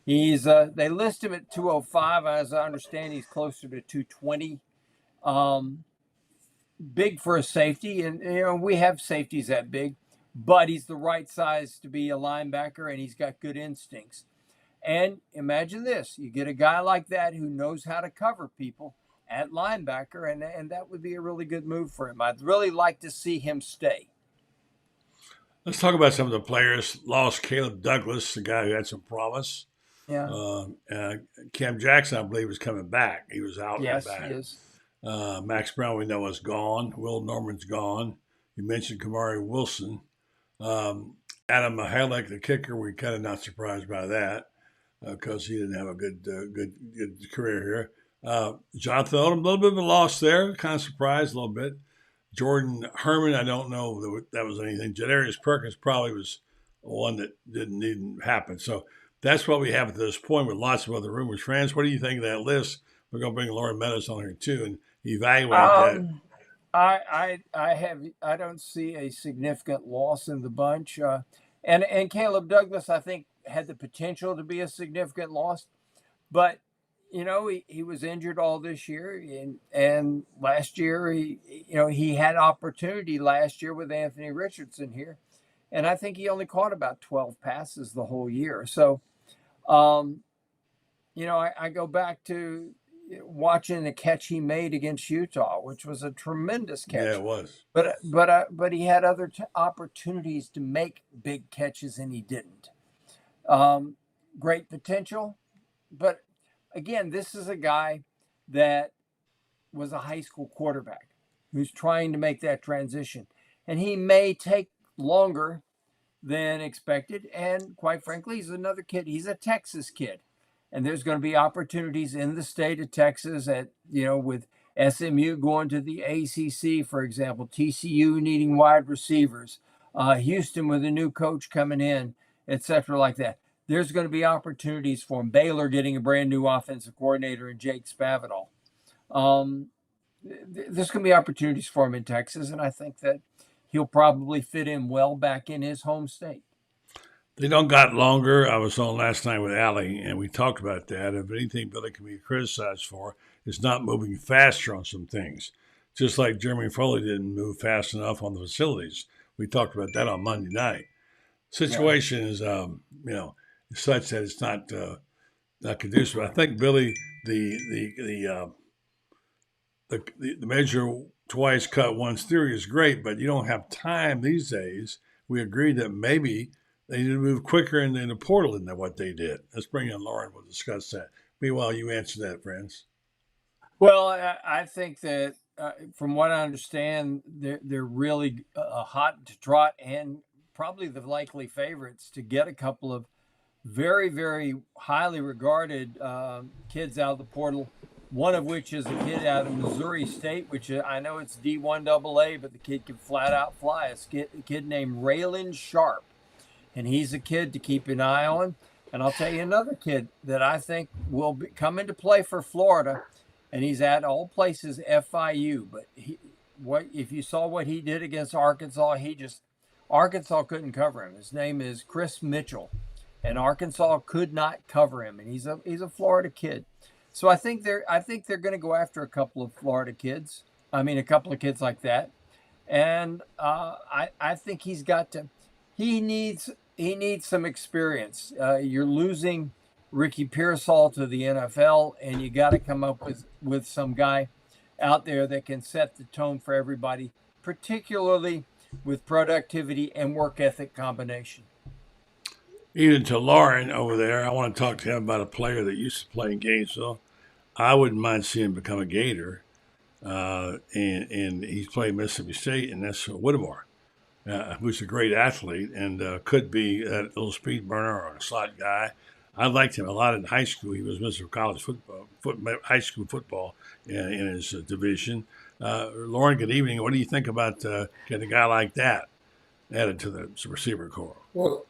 They list him at 205. As I understand, he's closer to 220. Big for a safety. And, we have safeties that big, but he's the right size to be a linebacker and he's got good instincts. And imagine this, you get a guy like that who knows how to cover people at linebacker, and that would be a really good move for him. I'd really like to see him stay. Let's talk about some of the players. Lost Caleb Douglas, the guy who had some promise. Yeah. Cam Jackson, I believe, is coming back. He was out. Yes, and back. He is. Max Brown, we know, is gone. Will Norman's gone. You mentioned Kamari Wilson. Adam Mihalek, the kicker, we're kind of not surprised by that. Because he didn't have a good career here. Jonathan Odom, a little bit of a loss there. Kind of surprised a little bit. Jordan Herman, I don't know that was anything. Jadarius Perkins probably was one that didn't happen. So that's what we have at this point with lots of other rumors. Franz, what do you think of that list? We're going to bring Loren Meadows on here too and evaluate that. I don't see a significant loss in the bunch. And Caleb Douglas, I think, had the potential to be a significant loss, but he was injured all this year, and last year he had opportunity last year with Anthony Richardson here, and I think he only caught about 12 passes the whole year. So, I go back to watching the catch he made against Utah, which was a tremendous catch. Yeah, it was. But he had other opportunities to make big catches, and he didn't. Great potential, but again, this is a guy that was a high school quarterback who's trying to make that transition, and he may take longer than expected. And quite frankly, he's another kid. He's a Texas kid, and there's going to be opportunities in the state of Texas with SMU going to the ACC, for example, TCU needing wide receivers, Houston with a new coach coming in, etc. like that. There's going to be opportunities for him. Baylor getting a brand new offensive coordinator in Jake Spavital. There's going to be opportunities for him in Texas, and I think that he'll probably fit in well back in his home state. They don't got longer. I was on last night with Allie, and we talked about that. If anything Billy can be criticized for is not moving faster on some things, just like Jeremy Foley didn't move fast enough on the facilities. We talked about that on Monday night. Situation is, such that it's not conducive. I think Billy, the measure twice, cut once theory is great, but you don't have time these days. We agreed that maybe they need to move quicker in the portal than what they did. Let's bring in Loren. We'll discuss that. Meanwhile, you answer that, Franz. Well, I think that from what I understand, they're really hot to trot and probably the likely favorites to get a couple of very, very highly regarded kids out of the portal, one of which is a kid out of Missouri State, which I know it's D1 AA, but the kid can flat out fly. A kid named Raylan Sharp, and he's a kid to keep an eye on. And I'll tell you another kid that I think will come into play for Florida, and he's at all places FIU. But if you saw what he did against Arkansas, Arkansas couldn't cover him. His name is Chris Mitchell, and Arkansas could not cover him. And he's a Florida kid, so I think they're going to go after a couple of Florida kids. I mean, a couple of kids like that, and I think he's got to. He needs some experience. You're losing Ricky Pearsall to the NFL, and you got to come up with some guy out there that can set the tone for everybody, particularly with productivity and work ethic combination. Even to Loren over there, I want to talk to him about a player that used to play in Gainesville. I wouldn't mind seeing him become a Gator, and he's played Mississippi State, and that's Whittemore, who's a great athlete and could be a little speed burner or a slot guy. I liked him a lot in high school. He was Mr. College football, high school football in his division. Loren, good evening. What do you think about getting a guy like that added to the receiver corps? Well,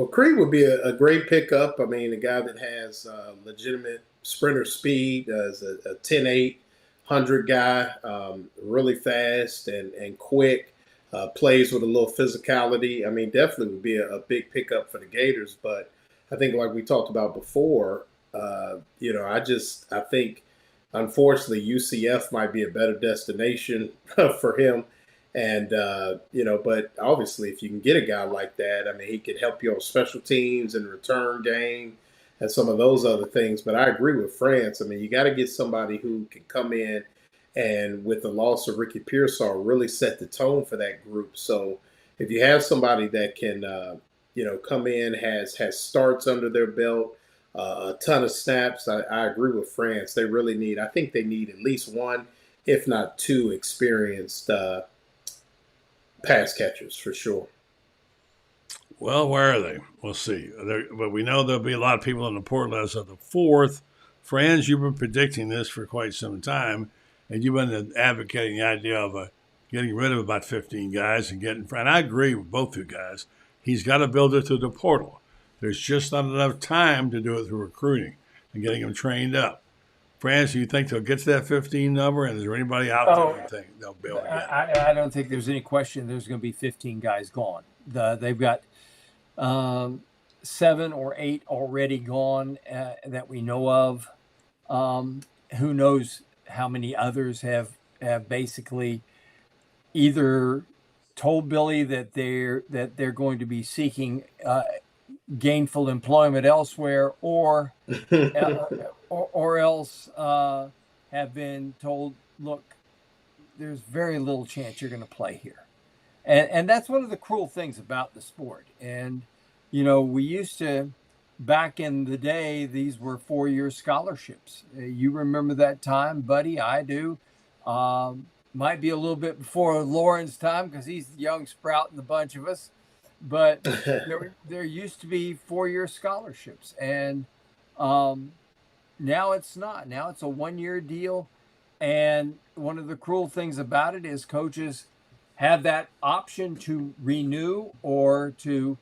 Creed would be a great pickup. I mean, a guy that has legitimate sprinter speed, is a 10.8, 100 guy, really fast and quick, plays with a little physicality. I mean, definitely would be a big pickup for the Gators. But I think like we talked about before, I think, unfortunately, UCF might be a better destination for him. And, but obviously if you can get a guy like that, I mean, he could help you on special teams and return game and some of those other things. But I agree with Franz. I mean, you got to get somebody who can come in and with the loss of Ricky Pearsall really set the tone for that group. So if you have somebody that can, come in, has starts under their belt, a ton of snaps, I agree with Franz. They really I think they need at least one, if not two experienced pass catchers for sure. Well, where are they? We'll see. But we know there'll be a lot of people in the portal as of the 4th. Franz, you've been predicting this for quite some time, and you've been advocating the idea of getting rid of about 15 guys and getting. And I agree with both you guys. He's got to build it through the portal. There's just not enough time to do it through recruiting and getting them trained up. Franz, do you think they'll get to that 15 number? And is there anybody out there that think they'll be able to get it? I don't think there's any question there's going to be 15 guys gone. They've got 7 or 8 already gone that we know of. Who knows how many others have basically either told Billy that they're going to be seeking gainful employment elsewhere, or else have been told, look, there's very little chance you're going to play here. And that's one of the cruel things about the sport. And, we used to, back in the day, these were 4-year scholarships. You remember that time, buddy? I do. Might be a little bit before Loren's time because he's the young sprout in the bunch of us. But there used to be 4-year scholarships, and now it's not. Now it's a 1-year deal, and one of the cruel things about it is coaches have that option to renew or to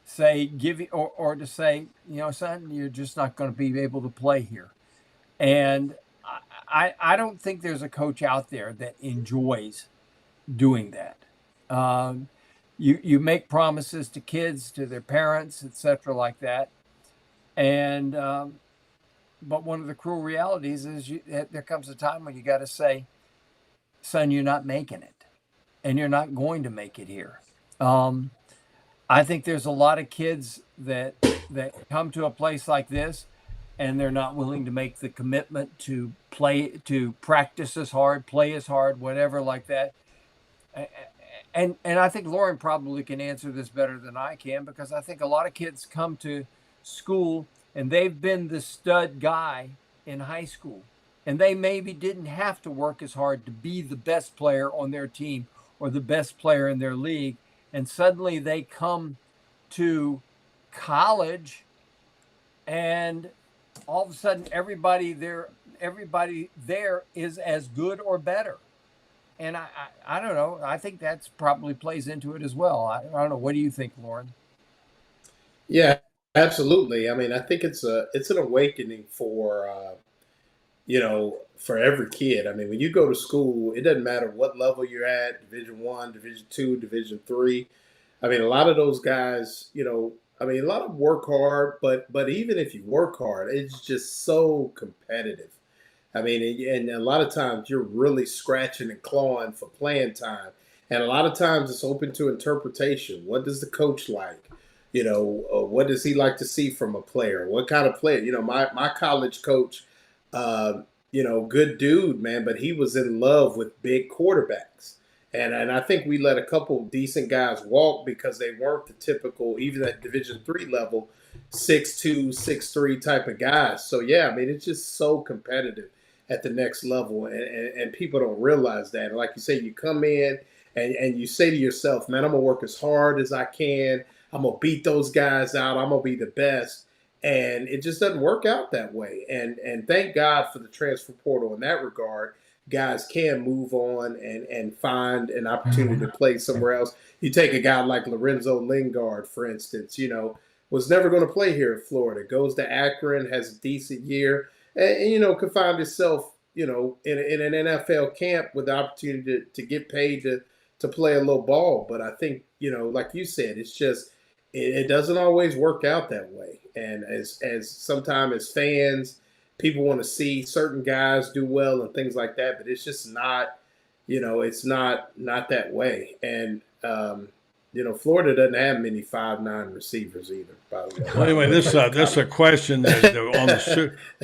say or to say, son, you're just not going to be able to play here. And I don't think there's a coach out there that enjoys doing that. You make promises to kids, to their parents, etc., like that, and but one of the cruel realities is there comes a time when you got to say, "Son, you're not making it, and you're not going to make it here." I think there's a lot of kids that come to a place like this, and they're not willing to make the commitment to practice as hard, play as hard, whatever like that. And I think Loren probably can answer this better than I can, because I think a lot of kids come to school and they've been the stud guy in high school, and they maybe didn't have to work as hard to be the best player on their team or the best player in their league. And suddenly they come to college, and all of a sudden everybody there is as good or better. And I don't know. I think that's probably plays into it as well. I don't know. What do you think, Loren? Yeah, absolutely. I mean, I think it's an awakening for for every kid. I mean, when you go to school, it doesn't matter what level you're at, Division I, Division II, Division III. I mean, a lot of those guys, a lot of them work hard, but even if you work hard, it's just so competitive. I mean, and a lot of times you're really scratching and clawing for playing time. And a lot of times it's open to interpretation. What does the coach like? What does he like to see from a player? What kind of player? My college coach, good dude, man, but he was in love with big quarterbacks. And I think we let a couple decent guys walk because they weren't the typical, even at Division III level, 6'2", 6'3" type of guys. So, yeah, I mean, it's just so competitive at the next level, and people don't realize that. And like you say, you come in and you say to yourself, man, I'm going to work as hard as I can. I'm going to beat those guys out. I'm going to be the best. And it just doesn't work out that way. And thank God for the transfer portal in that regard. Guys can move on and find an opportunity to play somewhere else. You take a guy like Lorenzo Lingard, for instance, was never going to play here in Florida, goes to Akron, has a decent year, and could find himself, in an NFL camp with the opportunity to get paid to play a little ball. But I think, like you said, it's just, it doesn't always work out that way. And as sometimes as fans, people want to see certain guys do well and things like that, but it's just not, it's not that way. And, Florida doesn't have many 5'9" receivers either, by the way. Well, anyway, this is a question that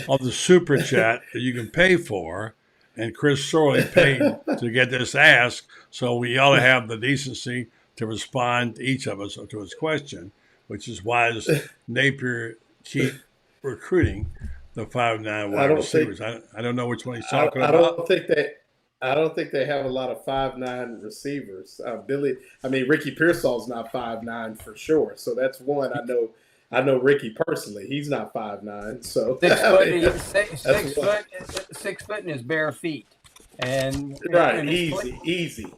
on the super chat that you can pay for, and Chris Sorley paid to get this asked, so we ought to have the decency to respond to each of us to his question, which is, why does Napier keep recruiting the 5'9" wide receivers? I don't know which one he's talking about. I don't think they have a lot of 5'9" receivers. Ricky Pearsall's not 5'9" for sure. So that's one. I know Ricky personally. He's not 5'9". So 6 foot in his bare feet, and right, easy.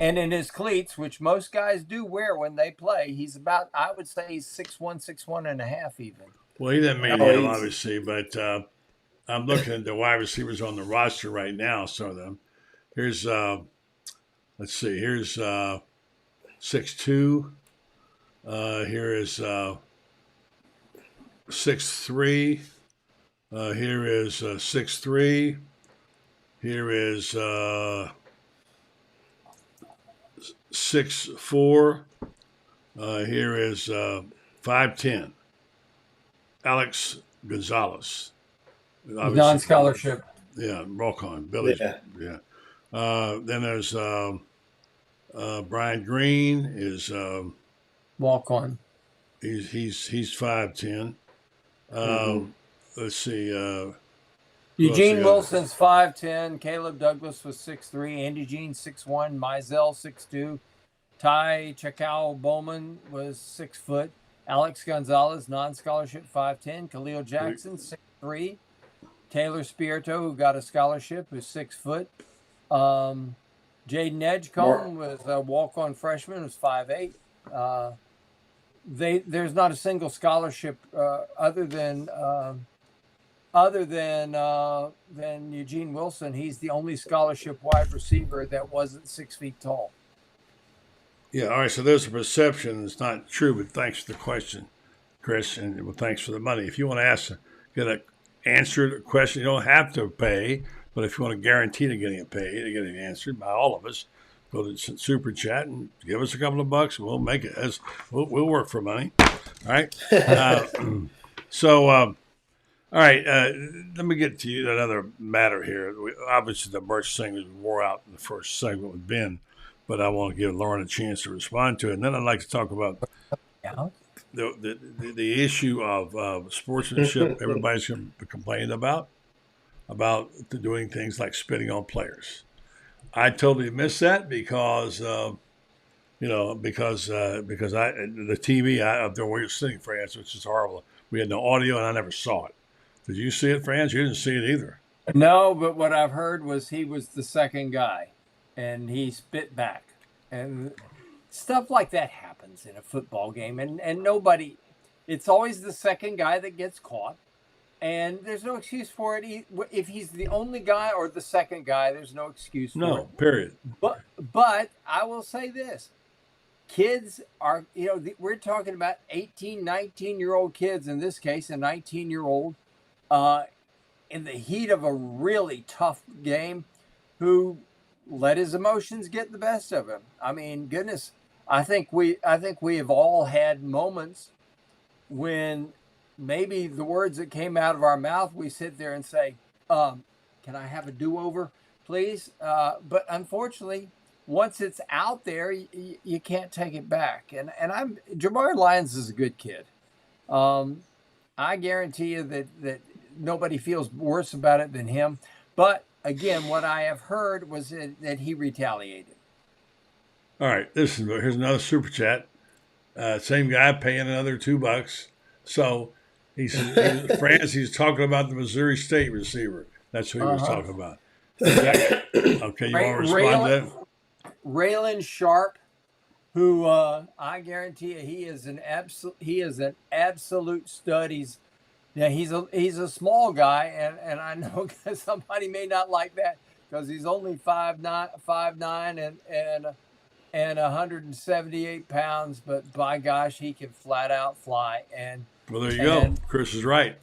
And in his cleats, which most guys do wear when they play, he's about, I would say, he's 6'1", 6'1.5" even. Well, he didn't mean him, obviously, but I'm looking at the wide receivers on the roster right now. So here's, let's see, here's 6'2". Here is 6'3". Here is 6'3". Here is 6'4". Here is 5'10". Alex Gonzalez. Non-scholarship. Yeah, walk-on. Billy. Yeah. Then there's Brian Green is walk-on. He's 5'10". Let's see. Eugene Wilson's 5'10". Caleb Douglas was 6'3". Andy Jean 6'1". Mizell 6'2". Ty Chakao Bowman was 6 foot. Alex Gonzalez, non-scholarship, 5'10". Khalil Jackson, 6'3". Taylor Spirito, who got a scholarship, was 6 foot. Jaden Edgecombe was a walk-on freshman, was 5'8". There's not a single scholarship other than other than Eugene Wilson, he's the only scholarship wide receiver that wasn't 6 feet tall. Yeah, all right. So there's a perception. It's not true, but thanks for the question, Chris, and well, thanks for the money. If you want to get an answered question, you don't have to pay, but if you want to guarantee to getting it paid, to getting it answered by all of us, go to Super Chat and give us a couple of bucks. We'll make it. We'll work for money. All right. All right. Let me get to you another matter here. Obviously, the Mertz thing was wore out in the first segment with Ben, but I want to give Loren a chance to respond to it. And then I'd like to talk about the issue of sportsmanship. Everybody's going to complain about doing things like spitting on players. I totally missed that because the TV up there where you're sitting, Franz, which is horrible. We had no audio and I never saw it. Did you see it, Franz? You didn't see it either. No, but what I've heard was he was the second guy, and he spit back, and stuff like that happens in a football game, and nobody. It's always the second guy that gets caught, and there's no excuse for it. If he's the only guy or the second guy, there's no excuse for it. No, period. But I will say this. Kids are, we're talking about 18, 19-year-old kids, in this case, a 19-year-old, in the heat of a really tough game, who let his emotions get the best of him. I mean, goodness, I think we have all had moments when maybe the words that came out of our mouth, we sit there and say, can I have a do-over, please? But unfortunately, once it's out there, you can't take it back. And Jamar Lyons is a good kid. I guarantee you that nobody feels worse about it than him. But again, what I have heard was that he retaliated. All right, here's another super chat. Same guy paying another $2. So Franz, he's talking about the Missouri State receiver. That's who he was talking about. Okay, you want to respond to that? Raylan Sharp, who I guarantee you he is an absolute stud. He's a small guy, and I know somebody may not like that because he's only 5'9" and 178 pounds, but by gosh, he can flat out fly. And well, there you go. Chris is right.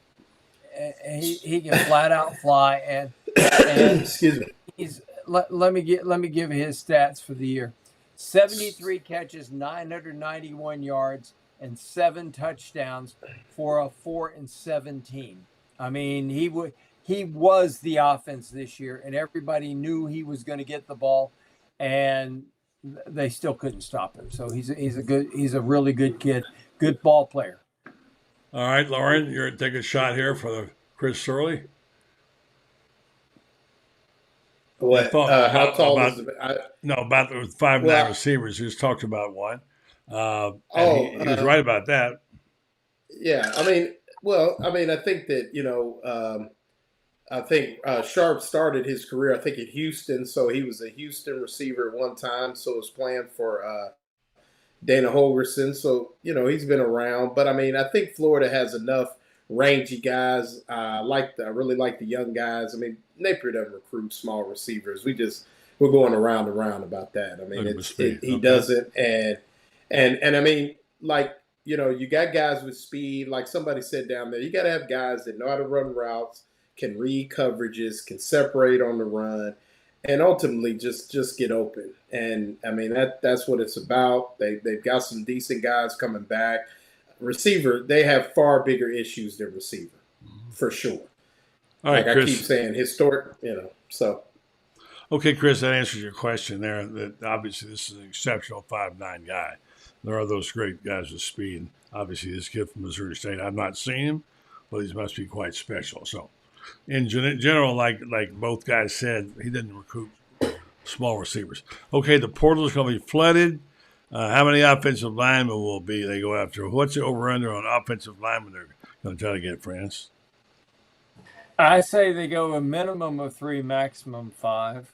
He can flat out fly, and excuse me. Let me give his stats for the year: 73 catches, 991 yards, and 7 touchdowns for a 4-17. I mean, he was the offense this year, and everybody knew he was going to get the ball, and they still couldn't stop him. So he's a really good kid, good ball player. All right, Loren, you're taking a shot here for the Chris Surley. What? How tall is it? About the 5'9" receivers. He just talked about one. He was right about that. Yeah, I think that I think Sharp started his career, I think, at Houston, so he was a Houston receiver at one time. So was playing for Dana Holgerson. So he's been around, but I think Florida has enough rangy guys. I really like the young guys. I mean, Napier doesn't recruit small receivers. We're going around and round about that. I mean, he doesn't, and I mean, you got guys with speed. Like somebody said down there, you got to have guys that know how to run routes, can read coverages, can separate on the run, and ultimately just get open. And I mean, that's what it's about. They've got some decent guys coming back. Receiver, they have far bigger issues than receiver, for sure. All right, Chris. I keep saying, historic, so. Okay, Chris, that answers your question there. That obviously this is an exceptional 5'9" guy. There are those great guys with speed. And obviously, this kid from Missouri State, I've not seen him, but he must be quite special. So, in general, like both guys said, he didn't recruit small receivers. Okay, the portal is going to be flooded. How many offensive linemen will they go after? What's the over-under on offensive linemen they're going to try to get, Franz? I say they go a minimum of 3, maximum 5.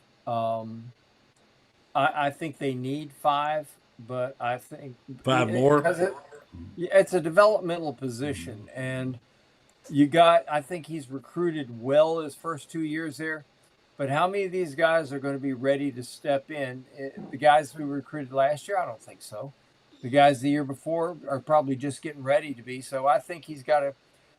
I think they need 5, but I think 5 more. It's a developmental position, and I think he's recruited well his first 2 years there. But how many of these guys are going to be ready to step in? The guys we recruited last year, I don't think so. The guys the year before are probably just getting ready to be. So I think he's got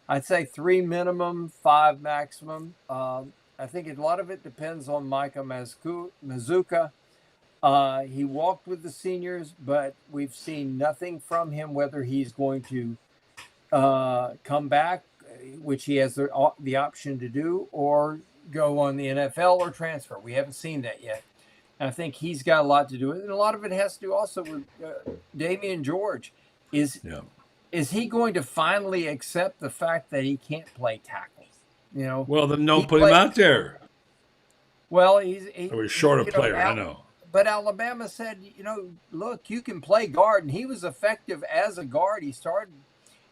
I'd say 3 minimum, 5 maximum. I think a lot of it depends on Micah Mazuka. He walked with the seniors, but we've seen nothing from him, whether he's going to come back, which he has the option to do, or go on the NFL or transfer. We haven't seen that yet. And I think he's got a lot to do with it. And a lot of it has to do also with Damian George. Is he going to finally accept the fact that he can't play tackle? You know. Well, then don't put him out there. Well, he's a shorter player, I know. But Alabama said, look, you can play guard, and he was effective as a guard. He started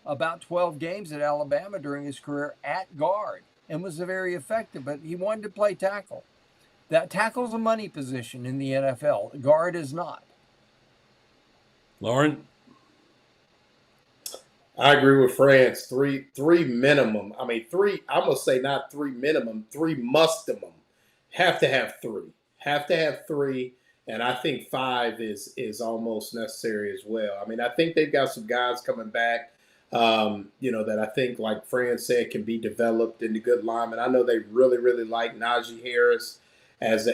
about 12 games at Alabama during his career at guard and was very effective, but he wanted to play tackle. That tackle's a money position in the NFL. Guard is not. Loren? I agree with Franz. Three minimum. I mean, I'm going to say not 3 minimum, 3 mustimum. Have to have 3. Have to have 3. And I think 5 is almost necessary as well. I mean, I think they've got some guys coming back, that I think, like Franz said, can be developed into good linemen. I know they really, really like Najee Harris as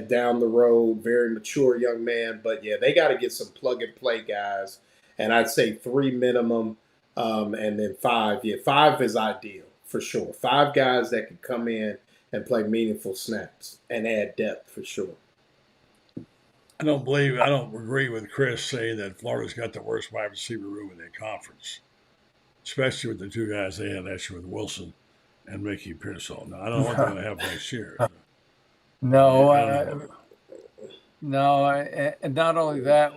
down the road, very mature young man. But, yeah, they got to get some plug-and-play guys. And I'd say 3 minimum and then 5. Yeah, 5 is ideal for sure. 5 guys that can come in and play meaningful snaps and add depth for sure. I don't agree with Chris saying that Florida's got the worst wide receiver room in their conference, especially with the 2 guys they had last year with Wilson and Mickey Pearsall. Now, I don't know what they're going to have next year. No, and not only that,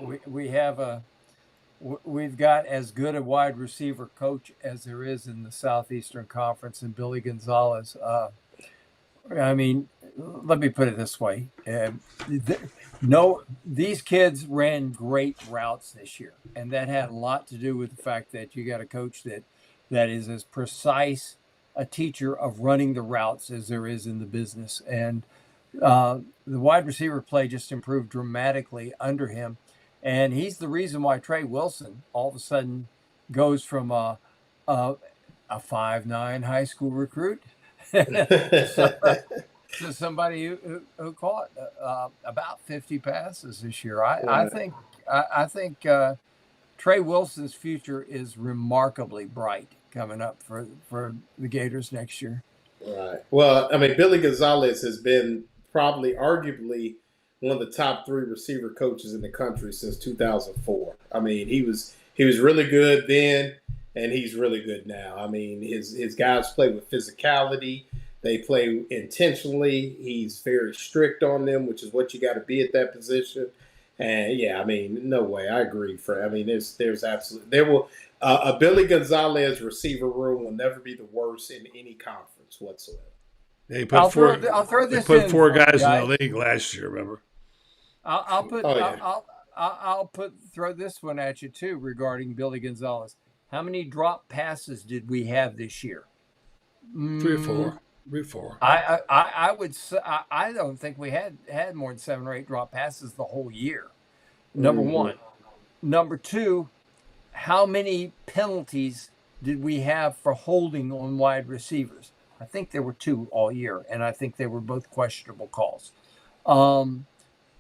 we've got as good a wide receiver coach as there is in the Southeastern Conference in Billy Gonzalez. I mean, let me put it this way. These kids ran great routes this year, and that had a lot to do with the fact that you got a coach that is as precise a teacher of running the routes as there is in the business. And the wide receiver play just improved dramatically under him. And he's the reason why Trey Wilson all of a sudden goes from a 5'9" high school recruit to somebody who caught about 50 passes this year. I think Trey Wilson's future is remarkably bright coming up for the Gators next year. Right. Well, I mean, Billy Gonzalez has been arguably one of the top 3 receiver coaches in the country since 2004. I mean, he was really good then, and he's really good now. I mean, his guys play with physicality. They play intentionally. He's very strict on them, which is what you got to be at that position. And yeah, I mean, no way. I agree, Fred. I mean, there's absolutely a Billy Gonzalez receiver room will never be the worst in any conference whatsoever. They put They put 4 guys in the league last year. Remember? I'll throw this one at you too regarding Billy Gonzalez. How many drop passes did we have this year? 3 or 4. 3 or 4. I would say I don't think we had more than 7 or 8 drop passes the whole year. Number one. Number 2, how many penalties did we have for holding on wide receivers? I think there were 2 all year, and I think they were both questionable calls.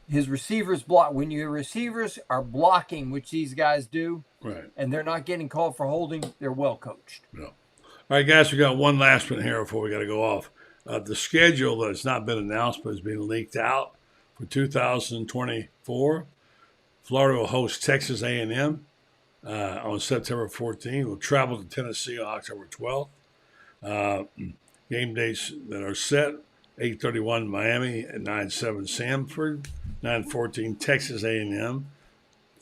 His receivers block. When your receivers are blocking, which these guys do, right, and they're not getting called for holding, they're well coached. Yeah. All right, guys, we got one last one here before we got to go off. The schedule that's not been announced but has been leaked out for 2024. Florida will host Texas A&M on September 14th. We'll travel to Tennessee on October 12th. Game dates that are set: 8:31 Miami at 9:07 Samford, 9:14 Texas A&M.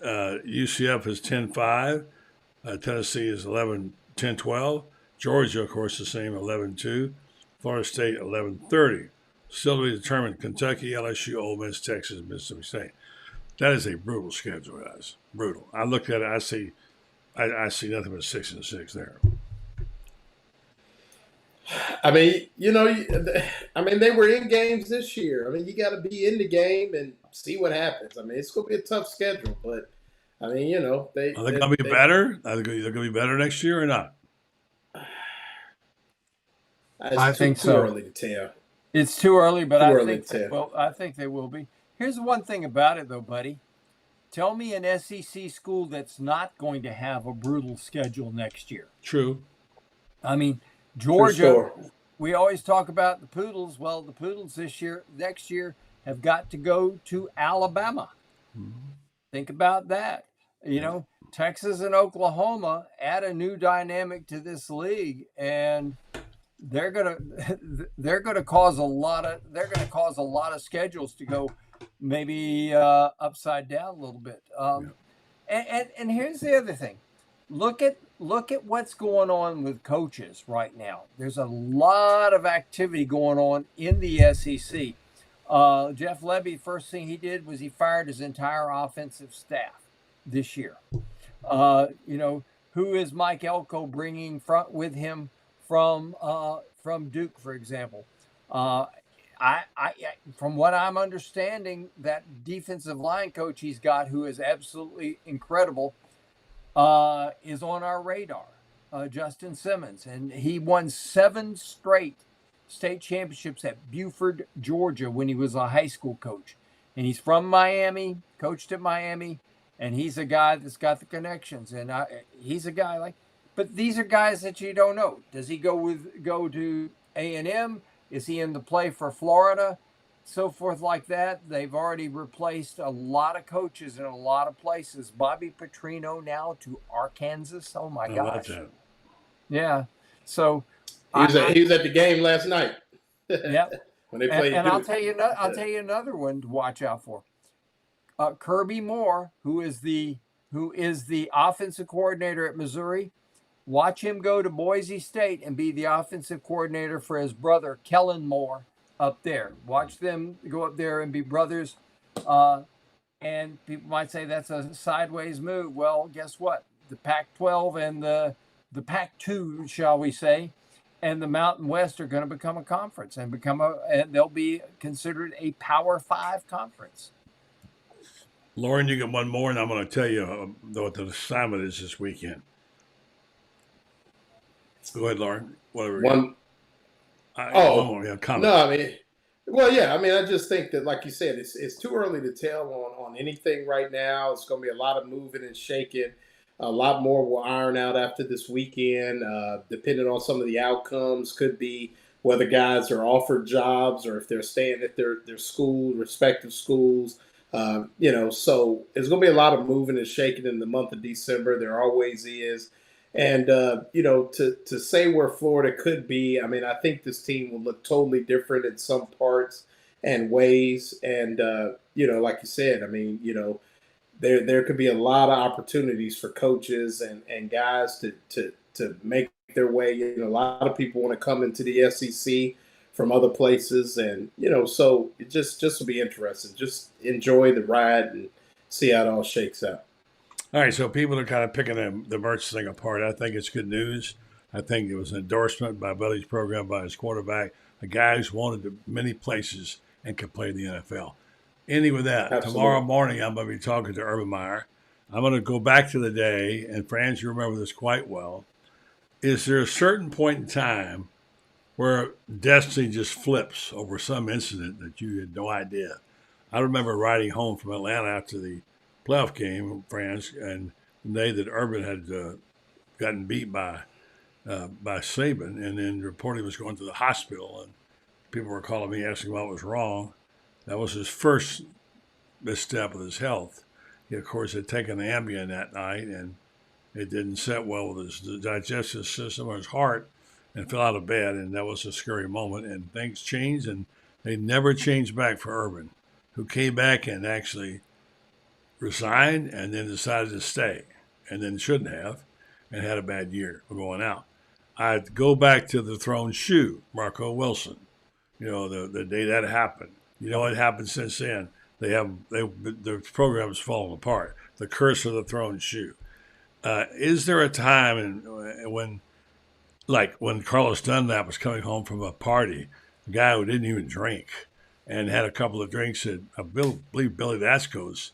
UCF is 10:5. Tennessee is 10:12. Georgia, of course, the same, 11:2. Florida State, 11:30. Still to be determined: Kentucky, LSU, Ole Miss, Texas, Mississippi State. That is a brutal schedule, guys. Brutal. I look at it. I see nothing but 6 and 6 there. I mean, they were in games this year. I mean, you got to be in the game and see what happens. I mean, it's going to be a tough schedule, but I mean, Are they going to be better? Are they going to be better next year or not? I think too so. Early to tell. It's too early, but I think they will be. Here's the one thing about it, though, buddy. Tell me an SEC school that's not going to have a brutal schedule next year. True. I mean, Georgia, we always talk about the Poodles. Well, the Poodles next year, have got to go to Alabama. Mm-hmm. Think about that. Texas and Oklahoma add a new dynamic to this league, and they're gonna cause a lot of schedules to go maybe upside down a little bit. And here's the other thing. Look at what's going on with coaches right now. There's a lot of activity going on in the SEC. Jeff Lebby, first thing he did was he fired his entire offensive staff this year. Who is Mike Elko bringing with him from Duke, for example? I from what I'm understanding, that defensive line coach he's got, who is absolutely incredible, is on our radar, Justin Simmons, and he won 7 straight state championships at Buford, Georgia, when he was a high school coach. And he's from Miami, coached at Miami, and he's a guy that's got the connections. And he's a guy but these are guys that you don't know. Does he go to A&M? Is he in the play for Florida? So forth like that. They've already replaced a lot of coaches in a lot of places. Bobby Petrino now to Arkansas. Oh my gosh. Yeah. So he was at the game last night. Yep. When they played. And I'll tell you another one to watch out for. Kirby Moore, who is the offensive coordinator at Missouri. Watch him go to Boise State and be the offensive coordinator for his brother, Kellen Moore, up there. Watch them go up there and be brothers. And people might say that's a sideways move. Well, guess what? The Pac-12 and the Pac-2, shall we say, and the Mountain West are going to become a conference and they'll be considered a Power 5 conference. Loren, you get one more, and I'm going to tell you what the assignment is this weekend. Go ahead, Loren. Whatever. Comment. No, I mean, well, yeah. I mean, I just think that, like you said, it's too early to tell on anything right now. It's going to be a lot of moving and shaking. A lot more will iron out after this weekend, depending on some of the outcomes. Could be whether guys are offered jobs or if they're staying at their schools, respective schools. So it's going to be a lot of moving and shaking in the month of December. There always is. And, to say where Florida could be, I mean, I think this team will look totally different in some parts and ways. And, like you said, I mean, there could be a lot of opportunities for coaches and guys to make their way. A lot of people want to come into the SEC from other places. And, so it just will be interesting. Just enjoy the ride and see how it all shakes out. All right, so people are kind of picking the Mertz thing apart. I think it's good news. I think it was an endorsement by Billy's program, by his quarterback, a guy who's wanted to many places and could play in the NFL. Ending with that, Absolutely. Tomorrow morning I'm going to be talking to Urban Meyer. I'm going to go back to the day, and Franz, you remember this quite well. Is there a certain point in time where destiny just flips over some incident that you had no idea? I remember riding home from Atlanta after the playoff game, Franz, and the day that Urban had gotten beat by Saban, and then reportedly was going to the hospital, and people were calling me asking what was wrong. That was his first misstep with his health. He, of course, had taken the Ambien that night, and it didn't set well with his digestive system or his heart, and fell out of bed, and that was a scary moment. And things changed, and they never changed back for Urban, who came back and actually resigned and then decided to stay, and then shouldn't have, and had a bad year for going out. I'd go back to the thrown shoe, Marco Wilson. The day that happened. What happened since then? The program's fallen apart. The curse of the thrown shoe. Is there a time when like when Carlos Dunlap was coming home from a party, a guy who didn't even drink and had a couple of drinks at, I believe, Billy Vasco's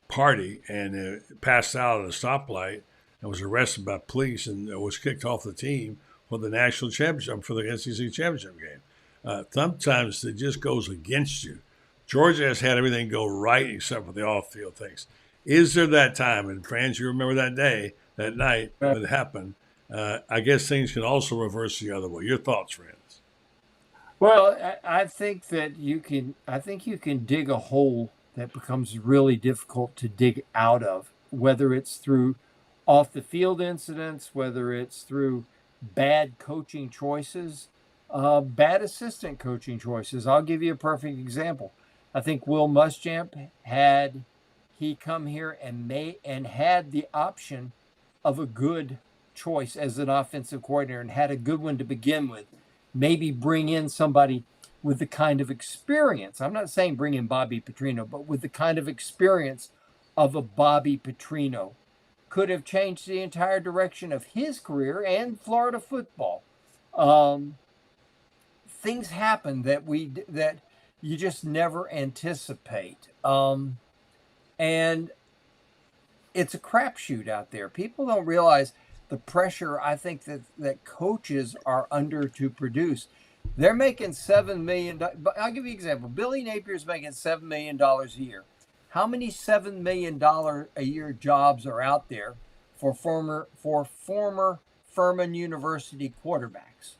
party and passed out at a stoplight and was arrested by police and was kicked off the team for the national championship, for the SEC championship game. Sometimes it just goes against you. Georgia has had everything go right except for the off-field things. Is there that time, and Franz, you remember that day, that night when it happened, I guess things can also reverse the other way. Your thoughts, Franz? Well, I think that you can dig a hole that becomes really difficult to dig out of, whether it's through off the field incidents, whether it's through bad coaching choices, bad assistant coaching choices. I'll give you a perfect example. I think Will Muschamp, had he come here and had the option of a good choice as an offensive coordinator and had a good one to begin with, maybe bring in somebody with the kind of experience. I'm not saying bring in Bobby Petrino, but with the kind of experience of a Bobby Petrino, could have changed the entire direction of his career and Florida football. Things happen that you just never anticipate. And it's a crapshoot out there. People don't realize the pressure I think that coaches are under to produce. They're making $7 million. I'll give you an example. Billy Napier's making $7 million a year. How many $7 million a year jobs are out there for former Furman University quarterbacks?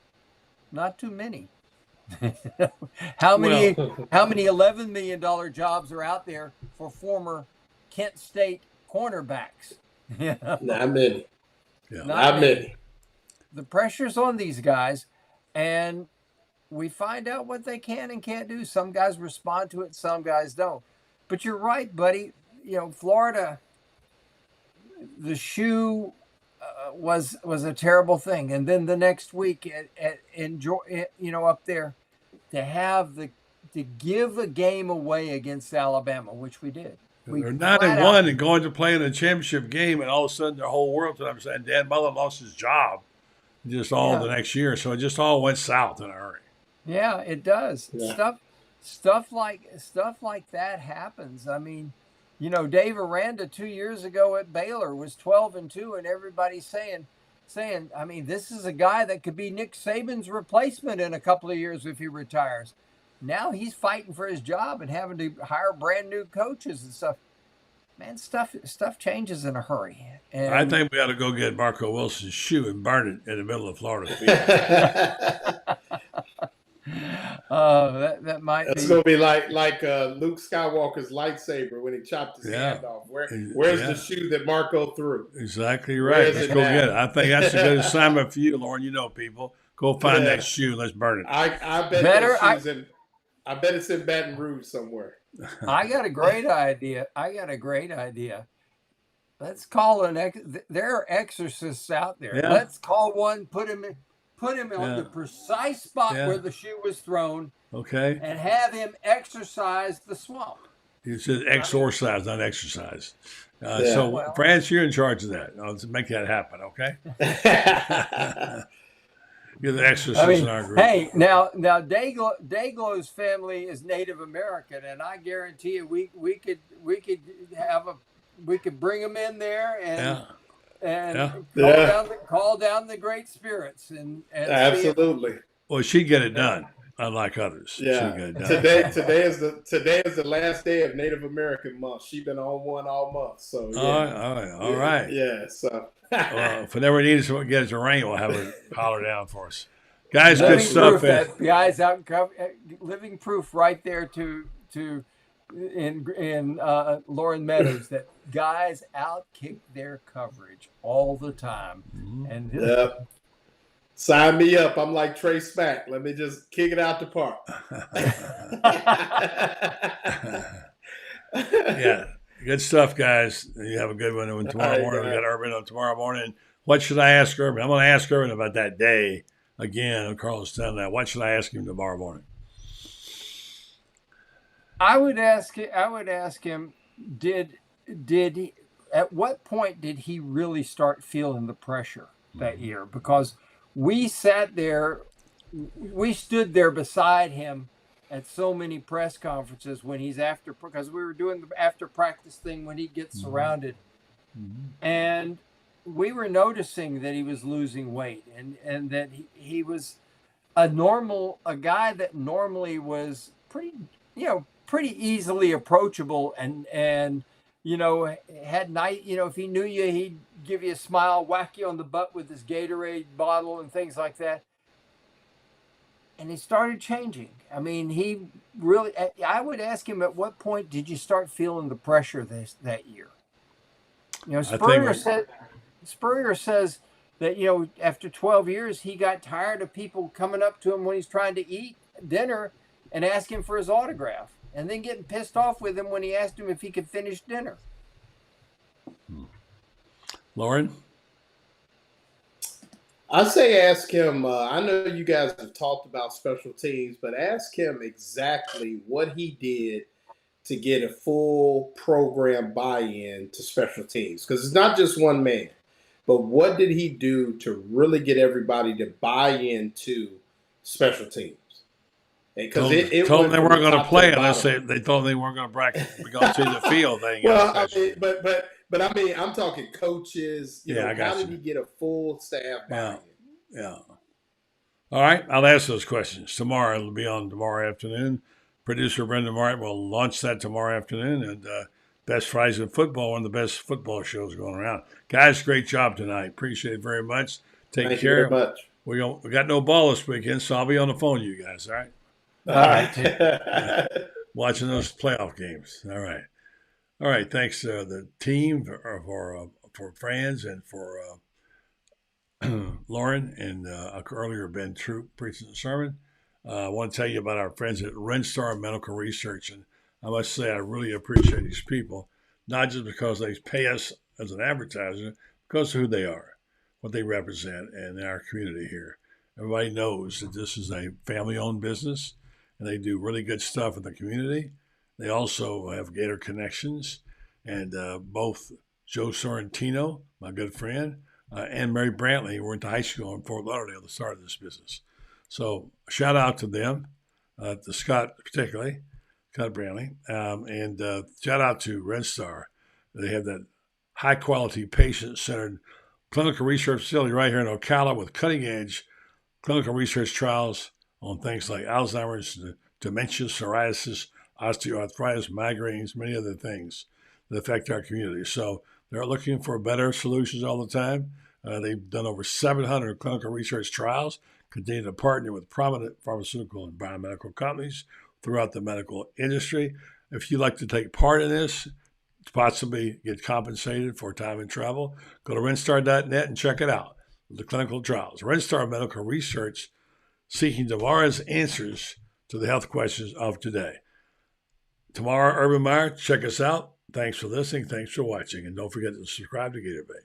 Not too many. How many $11 million jobs are out there for former Kent State cornerbacks? Not many. Yeah. Not many. The pressure's on these guys, and we find out what they can and can't do. Some guys respond to it, some guys don't. But you're right, buddy. Florida, the shoe was a terrible thing, and then the next week up there, to give a game away against Alabama, which we did. They're 9-1 and going to play in a championship game, and all of a sudden their whole world. I'm saying Dan Mullen lost his job just all the next year, so it just all went south in a hurry. Yeah, it does. Yeah. Stuff like that happens. I mean, Dave Aranda 2 years ago at Baylor was 12-2, and everybody's saying, I mean, this is a guy that could be Nick Saban's replacement in a couple of years if he retires. Now he's fighting for his job and having to hire brand new coaches and stuff. Man, stuff changes in a hurry. And I think we ought to go get Marco Wilson's shoe and burn it in the middle of Florida. That might That's be. going to be like Luke Skywalker's lightsaber when he chopped his hand off. Where's the shoe that Marco threw? Exactly right. Let's go get it. I think that's a good assignment for you, Loren. You know people. Go find that shoe. Let's burn it. I bet it's in Baton Rouge somewhere. I got a great idea. Let's call there are exorcists out there. Yeah. Let's call one, put him on the precise spot where the shoe was thrown. Okay. And have him exorcise the swamp. You said exorcise, not exercise. Franz, you're in charge of that. Let's make that happen, okay? You're the exorcist in our group. Hey, now Dayglow's family is Native American, and I guarantee you we could bring them in there and call down the great spirits and absolutely. Well, she'd get it done, unlike others. Yeah. Today is the last day of Native American month. She's been on one all month. So all right. Yeah. So if we never need to get it to rain, we'll have it holler down for us. Guys, good stuff. Guys, living proof right there in Loren Meadows that guys outkick their coverage all the time. Mm-hmm. And sign me up. I'm like Trey Smack. Let me just kick it out the park. Yeah. Good stuff, guys. You have a good one. And tomorrow morning, we got Urban on tomorrow morning. What should I ask Urban? I'm going to ask Urban about that day again on Carlos Dunlap. What should I ask him tomorrow morning? I would ask him, did he, at what point did he really start feeling the pressure that year? Because we sat there, we stood there beside him at so many press conferences when he's because we were doing the after practice thing when he gets surrounded. And we were noticing that he was losing weight and that he was a guy that normally was pretty easily approachable and had night, if he knew you, he'd give you a smile, whack you on the butt with his Gatorade bottle and things like that. And he started changing. I mean, I would ask him, at what point did you start feeling the pressure that year? Spurrier says that, after 12 years, he got tired of people coming up to him when he's trying to eat dinner and asking for his autograph, and then getting pissed off with him when he asked him if he could finish dinner. Loren? I say ask him, I know you guys have talked about special teams, but ask him exactly what he did to get a full program buy-in to special teams. Because it's not just one man, but what did he do to really get everybody to buy into special teams? Because it told them they weren't going to play unless they thought they weren't going to go to the field. But I mean, I'm talking coaches. How did he get a full staff buy-in? Yeah. All right, I'll ask those questions tomorrow. It'll be on tomorrow afternoon. Producer Brendan Martin will launch that tomorrow afternoon. And Best Fries in Football, one of the best football shows going around. Guys, great job tonight. Appreciate it very much. Thank care. You very much. We got no ball this weekend, so I'll be on the phone to you guys. All right. All right. Watching those playoff games. All right. All right. Thanks to the team for Franz and for Loren and earlier Ben Troupe preaching the sermon. I want to tell you about our friends at Renstar Medical Research. And I must say I really appreciate these people, not just because they pay us as an advertiser, because of who they are, what they represent in our community here. Everybody knows that this is a family-owned business, and they do really good stuff in the community. They also have Gator connections, and both Joe Sorrentino, my good friend, and Mary Brantley went to high school in Fort Lauderdale that started this business. So shout out to them, to Scott particularly, Scott Brantley, and shout out to Renstar. They have that high-quality, patient-centered clinical research facility right here in Ocala with cutting-edge clinical research trials on things like Alzheimer's, dementia, psoriasis, osteoarthritis, migraines, many other things that affect our community. So they're looking for better solutions all the time. They've done over 700 clinical research trials, continue to partner with prominent pharmaceutical and biomedical companies throughout the medical industry. If you'd like to take part in this, possibly get compensated for time and travel, go to renstar.net and check it out. The clinical trials. Renstar Medical Research, seeking tomorrow's answers to the health questions of today. Tomorrow, Urban Meyer, check us out. Thanks for listening. Thanks for watching. And don't forget to subscribe to Gator Bay.